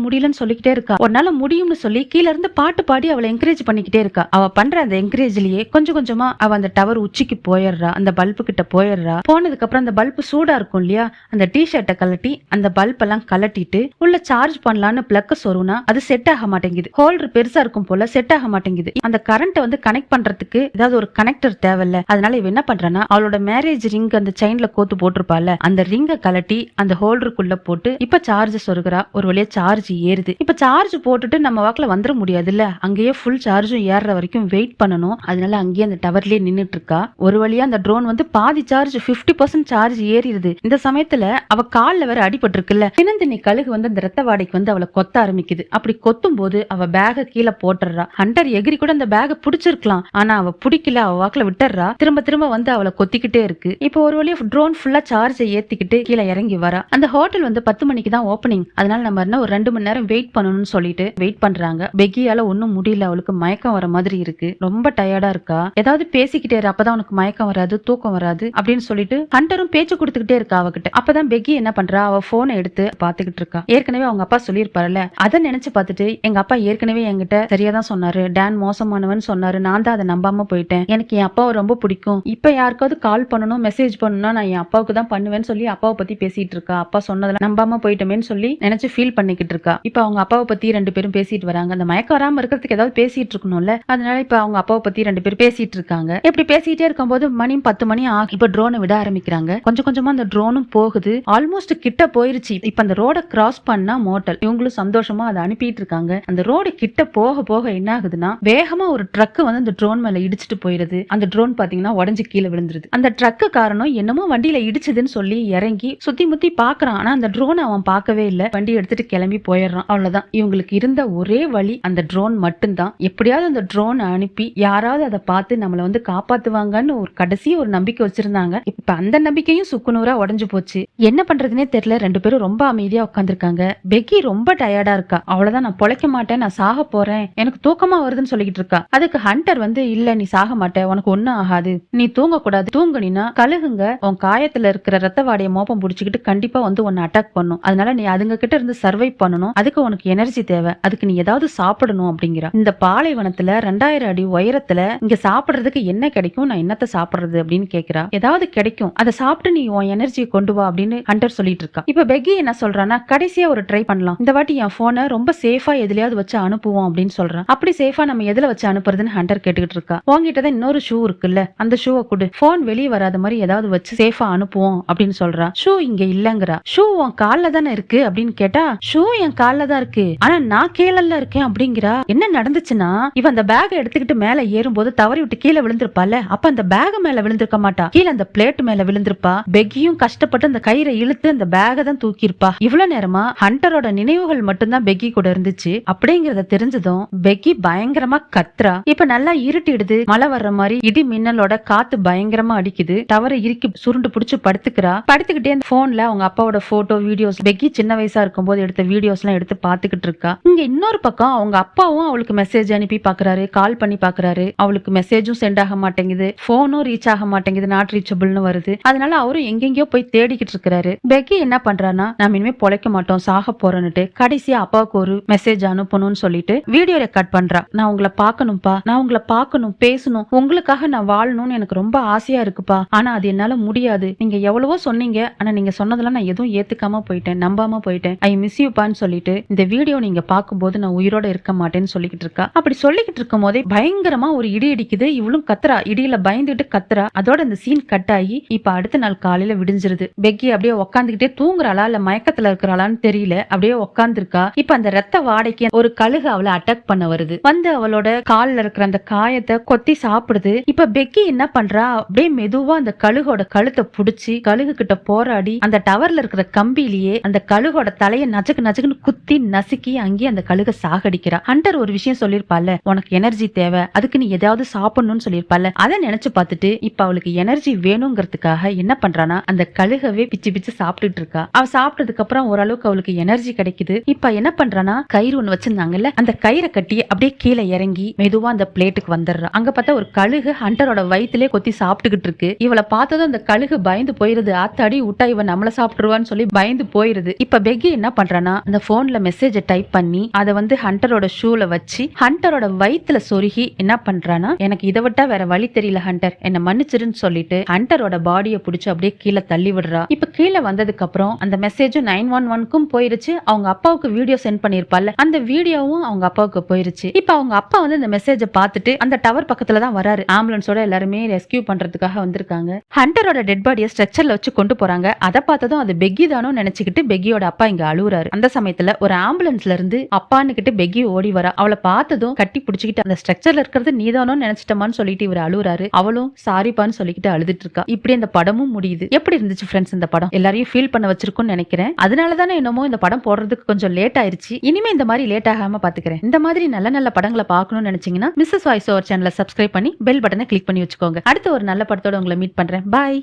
முடியலன்னு சொல்லிக்கிட்டே இருக்கா. ஒரு நாள் முடியும்னு சொல்லி கீழ இருந்து பாட்டு பாடி அவளை என்கரேஜ் பண்ணிக்கிட்டே இருக்கா. அவ பண்ற அந்த என்கரேஜ்லயே கொஞ்சம் கொஞ்சமா அவ அந்த டவர் உச்சிக்கு போயிடுறா. அந்த பல்பு கிட்ட போயிடுறா. போனதுக்கு அப்புறம் அந்த பல்பு சூடா இருக்கும் இல்லையா, அந்த டிஷர்ட்டை கலட்டி அந்த பல்ப் எல்லாம் கலட்டிட்டு உள்ள சார்ஜ் பண்ணலான்னு பிளக்க சொருனா அது செட் ஆக மாட்டேங்குது. ஹோல்டர் பெருசா இருக்கும் போல செட் ஆக மாட்டேங்குது. அந்த கரண்ட் வந்து கனெக்ட் பண்றதுக்கு ஏதாவது ஒரு கனெக்டர் தேவையில்ல. அதனால இவ என்ன பண்றானா, அவளோட மேரேஜ் ரிங் அந்த செயின்ல கோத்து போட்டிருப்பால, அந்த ரிங்கை கலட்டி அந்த ஹோல்டருக்குள்ள போட்டு இப்ப சார்ஜ் சொருகிறா. ஒரு வழியா சார்ஜ் ஏறுது. இப்ப சார்ஜ் போட்டுட்டு நம்ம வாக்குல வந்துட முடியாது இல்ல, அங்கேயே ஃபுல் சார்ஜும் ஏறுற வரைக்கும் வெயிட் பண்ணணும். அதனால அங்கேயே அந்த டவர்லயே நின்னுட்டு இருக்கா. ஒரு வழியா அந்த ட்ரோன் வந்து பாதி சார்ஜ் 50% சார்ஜ் ஏறிடுது. இந்த சமயத்துல அவ கால்ல வேற அடிபட்டு இருக்குல்ல, பிணந்தினி கழுகு வந்து அந்த ரத்த வாடைக்கு வந்து அவளை கொத்த ஆரம்பிக்குது. அப்படி கொத்தும் போது அவ பேக கீழே போட்டுறா. ஹண்டர் எகிரி கூட அந்த பேக பிடிச்சிருக்கலாம், ஆனா அவ பிடிக்கல, அவ வாக்குல விட்டுறா. திரும்ப வந்து அவளை கொத்திக்கிட்டே இருக்கு. இப்போ ஒரு வழியா ட்ரோன் ஃபுல்லா சார்ஜை ஏத்திக்கிட்டு கீழே இறங்கி வரா. அந்த ஹோட்டல் வந்து 10 மணிக்கு தான் ஓப்பனிங், அதனால நம்ம என்ன ஒரு 2 மணி நேரம் வெயிட் பண்ணணும்னு சொல்லிட்டு வெயிட் பண்றாங்க. பெக்கியால ஒன்னும் முடியல, அவளுக்கு மயக்கம் வர மாதிரி இருக்கு, ரொம்ப டயர்டா இருக்கா. ஏதாவது பேசிக்கிட்டே இரு, அப்பதான் உனக்கு மயக்கம் வராது, தூக்கம் வராது அப்படின்னு சொல்லிட்டு ஹண்டரும் பேச்சு கொடுத்துக்கிட்டே இருக்கா அவகிட்ட. அப்பதான் பெக்கி என்ன பண்றா, அவ போனை எடுத்து பாத்துக்கிட்டு இருக்கா. ஏற்கனவே அவங்க அப்பா சொல்லியிருப்பாருல்ல, அதை நினைச்சு பார்த்துட்டு எங்க அப்பா ஏற்கனவே என்கிட்ட சரியாதான் சொன்னாரு, டான் மோசமானவன் சொன்னாரு, நான் தான் அதை நம்பாம போயிட்டேன், எனக்கு என் அப்பாவை ரொம்ப பிடிக்கும், இப்ப யாருக்காவது கால் பண்ணணும் மெசேஜ் பண்ணணும் நான் என் அப்பாவுக்கு தான் பண்ணுவேன்னு சொல்லி அப்பாவை பத்தி பேசிட்டு இருக்கா. அப்பா சொன்னதெல்லாம் நம்பாம போயிட்டோமேன்னு சொல்லி நினைச்சு ஃபீல் பண்ணிக்கிட்டு இருக்கா. இப்ப அவங்க அப்பாவை பத்தி 2 பேரும் பேசிட்டு வராங்க. அந்த மயக்கம் வராம இருக்கிறதுக்கு ஏதாவது பேசிட்டு இருக்கணும்ல, அதனால இப்ப அவங்க அப்பாவை பத்தி 2 பேரும் பேசிட்டு இருக்காங்க. இப்படி பேசிட்டே இருக்கும்போது மணி 10 மணி ஆகும். இப்ப ட்ரோனை விட ஆரம்பிக்கிறாங்க. கொஞ்சம் கொஞ்சமா அந்த ட்ரோனும் போகுது. ஆல்மோஸ்ட் கிட்ட போயிருச்சு. இப்ப அந்த ரோட கிராஸ் பண்ணா மோட்டல். இவங்களும் சந்தோஷமா அதை அனுப்பிட்டு இருக்காங்க. அந்த ரோடு கிட்ட போக போக என்ன ஆகுதுன்னா, வேகமா ஒரு ட்ரக் வந்து அந்த ட்ரோன் மேல இடிச்சிட்டு போயிருது. அந்த ட்ரோன் பாத்தீங்கன்னா உடஞ்சு கீழே விழுந்துருது. அந்த ட்ரக்கு காரணம் என்னமோ வண்டியில இடிச்சதுன்னு சொல்லி இறங்கி சுத்தி முத்தி பாக்குறான். ஆனா அந்த ட்ரோன் அவன் பார்க்கவே இல்ல. வண்டி எடுத்துட்டு கிளம்பி போயிடுறான். அவ்வளவுதான். இவங்களுக்கு இருந்த ஒரே வழி அந்த ட்ரோன் மட்டும்தான். எப்படியாவது அந்த ட்ரோன் அனுப்பி யாராவது அதை பார்த்து நம்மள வந்து காப்பாத்துவாங்கன்னு ஒரு கடைசி ஒரு நம்பிக்கை வச்சிருந்தாங்க. இப்ப அந்த நம்பிக்கையும் சுக்குநூறா உடஞ்சு போச்சு. என்ன பண்றதுனே தெரியல. 2 பேரும் ரொம்ப அமைதியா உட்காந்துருக்காங்க. பெக்கி ரொம்ப டயர்டா இருக்கா. அவ்வளவுதான், நான் பொழைக்க மாட்டேன், நான் சாக போறேன், எனக்கு தூக்கமா வருதுன்னு சொல்லிக்கிட்டு இருக்கா. அதுக்கு ஹண்டர் வந்து, இல்ல நீ சாக மாட்டே, உனக்கு ஒண்ணும் ஆகாது, நீ தூங்க கூடாது, தூங்குனா கழுகுங்க உன் காயத்துல இருக்கிற ரத்த வாடைய மோப்பம் புடிச்சுக்கிட்டு கண்டிப்பா வந்து உன்னை அட்டாக் பண்ணும், அதனால நீ அதுங்க கிட்ட இருந்து சர்வை பண்ணணும், அதுக்கு உனக்கு எனர்ஜி தேவை, அதுக்கு நீ ஏதாவது சாப்பிடணும் அப்படிங்கிறா. இந்த பாலைவனத்துல 2000 அடி உயரத்துல இங்க சாப்பிடுறதுக்கு என்ன கிடைக்கும், நான் என்னத்த சாப்பிடுறது அப்படின்னு கேக்குறா. ஏதாவது கிடைக்கும், அதை சாப்பிட்டு நீ உன் எனர்ஜியை கொண்டு வா அப்படின்னு ஹண்டர் சொல்லிட்டு இருக்கா. இப்ப பெக்கி என்ன சொல்றான்னா, கடைசியா ஒரு ட்ரை பண்ணலாம், இந்த வாட்டி என் போனை ரொம்ப சேஃபா எதுலயாவது வச்சு அனுப்புவோம் அப்படின்னு சொல்றான். அப்படி சேஃபா நம்ம எதுல வச்சு அனுப்புறதுன்னு ஹண்டர் கேட்டுக்கிட்டு இருக்கா. உங்ககிட்டதான் இன்னொரு ஷூ இருக்குல்ல, அந்த ஷூவை கொடு, போன் வெளியே வராத மாதிரி ஏதாவது வச்சு சேஃபா அனுப்புவோம் அப்படின்னு சொல்றா. ஷூ இங்க இல்லங்கிறா. ஷூ உன் கால்ல தானே இருக்கு அப்படின்னு கேட்டா, ஷூ என் என் கால்ல தான் இருக்கு, ஆனா நான் கீழல்ல இருக்கேன் அப்படிங்கிறா. என்ன நடந்துச்சுன்னா, இவ அந்த பேக் எடுத்துக்கிட்டு மேல ஏறும்போது தவறி விட்டு கீழே விழுந்திருப்பால, அப்ப அந்த பேக் மேல விழுந்திருக்க மாட்டா, கீழே அந்த பிளேட் மேல விழுந்திருப்பா. பெக்கியும் கஷ்டப்பட்டு அந்த கயிறை இழுத்து அந்த பேக தான் தூக்கியிருப்பா. இவ்வளவு நேரமா ஹண்டரோட நினைவுகள் மட்டும்தான் பெக்கி கூட இருந்துச்சு. அப்படிங்கறத தெரிஞ்சதும் பெக்கி பயங்கரமா கத்துறா. இப்ப நல்லா இருட்டிடுது, மழை வர்ற மாதிரி இடி மின்னலோட காத்து பயங்கரமா அடிக்குது. டவரை இறுக்கி சுருண்டு புடிச்சு படுத்துக்கிறா. படுத்துக்கிட்டே அந்த போன்ல அவங்க அப்பாவோட போட்டோ வீடியோஸ், பெக்கி சின்ன வயசா இருக்கும் போது எடுத்த வீடியோஸ் எல்லாம் எடுத்து பாத்துக்கிட்டு இருக்கா. இங்க இன்னொரு பக்கம் அவங்க அப்பாவும் அவளுக்கு மெசேஜ் அனுப்பி பாக்குறாரு, கால் பண்ணி பாக்குறாரு. அவளுக்கு மெசேஜும் சென்ட் ஆக மாட்டேங்குது, போனும் ரீச் ஆக மாட்டேங்குது, நாட் ரீச்சபிள்னு வருது. அதனால அவரும் எங்கெங்கயோ போய் தேடிக்கிட்டு இருக்காரு. பெக்கி என்ன பண்றானா, நாம இனிமே பொழைக்க மாட்டோம், சாக போறோன்னுட்டு கடைசியா அப்பாவுக்கு ஒரு மெசேஜ் அனுப்பணும்னு சொல்லிட்டு வீடியோ ரெக்கார்ட் பண்றா. நான் உங்களை பாக்கணும்பா, நான் உங்களை பாக்கணும், பேசணும், உங்களுக்காக நான் வாழணும்னு எனக்கு ரொம்ப ஆசையா இருக்குப்பா, ஆனா அது என்னால முடியாது. நீங்க எவ்வளவோ சொன்னீங்க, ஆனா நீங்க சொன்னதெல்லாம் நான் எதுவும் ஏத்துக்காம போயிட்டேன், நம்பாம போயிட்டேன். ஐ மிஸ் யூப்பான்னு சொல்லிட்டு இந்த வீடியோ நீங்க பாக்கும்போது நான் உயிரோட இருக்க மாட்டேன்னு சொல்லிக்கிட்டு இருக்கா. அப்படி சொல்லிக்கிட்டு இருக்கும் போதே பயங்கரமா ஒரு இடி இடிக்குது. இவளும் கத்துறா, இடியில பயந்துட்டு கத்துறா. அதோட இந்த சீன் கட் ஆகி இப்ப அடுத்த நாள் காலையில விடிஞ்சிருது. பெக்கி அப்படியே உட்காந்துக்கிட்டே தூங்குறாளா இல்ல மயக்கத்துல இருக்கிறாளான்னு தெரியல, அப்படியே உட்காந்துருக்கா. இப்ப அந்த ரத்த வாடைக்கு ஒரு கழுகு அவளை அட்டாக் பண்ண வருது. வந்து அவளோட கால்ல இருக்கிற அந்த காயத்தை கொத்தி சாப்பிடுது. இப்ப பெக்கி என்ன பண்றா, அப்படியே மெதுவா அந்த கழுகோட கழுத்தை புடிச்சு கழுகு கிட்ட போராடி அந்த டவர்ல இருக்கிற கம்பியிலேயே அந்த கழுகோட தலையை நஜக்கு நஜக்குன்னு குத்தி நசுக்கி அங்கேயே அந்த கழுகை சாகடிக்கிறா. ஹண்டர் ஒரு விஷயம் சொல்லிருப்பால, உனக்கு எனர்ஜி தேவை, அதுக்கு நீ ஏதாவது சாப்பிடணும்னு சொல்லிருப்பால, அதை நினைச்சு பார்த்துட்டு இப்ப அவளுக்கு எனர்ஜி வேணுங்கிறதுக்காக என்ன பண்றானா, அந்த கழுகவே பிச்சு பிச்சு சாப்பிட்டுட்டு இருக்கா. அவ சாப்பிட்டதுக்கு அப்புறம் ஓரளவுக்கு அவளுக்கு எனர்ஜி கிடைக்குது. இப்ப என்ன பண்றானா, கயிறு ஒண்ணு வச்சிருந்தாங்கல்ல, அந்த கயிறை கட்டி அப்படியே கீழே இறங்கி மெதுவா அந்த பிளேட்டுக்கு வந்துடுறா. அங்க பார்த்தா ஒரு கழுகு ஹண்டரோட வயிற்றுலே கொத்தி சாப்பிட்டுக்கிட்டு இருக்கு. இவளை பார்த்ததும் அந்த கழுகு பயந்து போயிருது. ஆத்தாடி விட்டா இவன் நம்மள சாப்பிட்டுருவான்னு சொல்லி பயந்து போயிருது. இப்ப பெக்கி என்ன பண்றானா, அந்த போன்ல மெசேஜ டைப் பண்ணி அதை வந்து ஹண்டரோட ஷூல வச்சு ஹண்டரோட வயிற்றுல சொருகி என்ன பண்றானா, எனக்கு இதை விட்டா வேற வழி தெரியல ஹண்டர், என்ன மன்னிச்சிருன்னு சொல்லிட்டு ஹண்டரோட பாடியை பிடிச்சு அப்படியே கீழே தள்ளி விடுறா. இப்ப கீழே வந்ததுக்கு அப்புறம் அந்த மெசேஜும் 911க்கும் போயிருச்சு. அவங்க அப்பாவுக்கு வீடியோ சென்ட் பண்ணிருப்பால, அந்த வீடியோவும் அவங்க அப்பாவுக்கு போயிருச்சு. இப்ப அவங்க அப்பா வந்து இந்த மெசேஜை பார்த்துட்டு அந்த டவர் பக்கத்துல தான் வராரு. ஆம்புலன்ஸோட எல்லாருமே ரெஸ்கியூ பண்றதுக்காக வந்திருக்காங்க. ஹண்டரோட டெட் பாடியை ஸ்ட்ரெச்சர்ல வச்சு கொண்டு போறாங்க. அதை பார்த்ததும் அது பெக்கி தானோ நினைச்சுக்கிட்டு பெக்கியோட அப்பா இங்க அழுவுறாரு. அந்த சமயத்துல ஒரு ஆம்புலன்ஸ்ல இருந்து அப்பான்னுகிட்டு பெக்கி ஓடி வரா. அவளை பார்த்ததும் கட்டி பிடிச்சிக்கிட்டு அந்த ஸ்ட்ரக்சர்ல இருக்கிறது நீதானோ நினைச்சிட்டமான்னு சொல்லிட்டு இவர் அழுவுறாரு. அவளும் சாரிப்பான்னு சொல்லிக்கிட்டு அழுதுட்டு இருக்கா. இப்படி இந்த படமும் முடியுது. எப்படி இருந்துச்சு ஃப்ரெண்ட்ஸ் இந்த படம்? எல்லாரையும் ஃபீல் பண்ண வச்சிருக்கும்னு நினைக்கிறேன். அதனாலதானே என்னமோ இந்த படம் போடுறதுக்கு கொஞ்சம் லேட் ஆயிருச்சு. இனிமே இந்த மாதிரி லேட் ஆகாம பாத்துக்கிறேன். இந்த மாதிரி நல்ல நல்ல படங்களை பார்க்கணும்னு நினைச்சீங்கன்னா மிஸ்ஸஸ் வாய்ஸ் ஓவர் சேனலை சப்ஸ்கிரைப் பண்ணி பெல் பட்டனை கிளிக் பண்ணி வச்சுக்கோங்க. அடுத்த ஒரு நல்ல படத்தோட உங்களை மீட் பண்றேன். பாய்.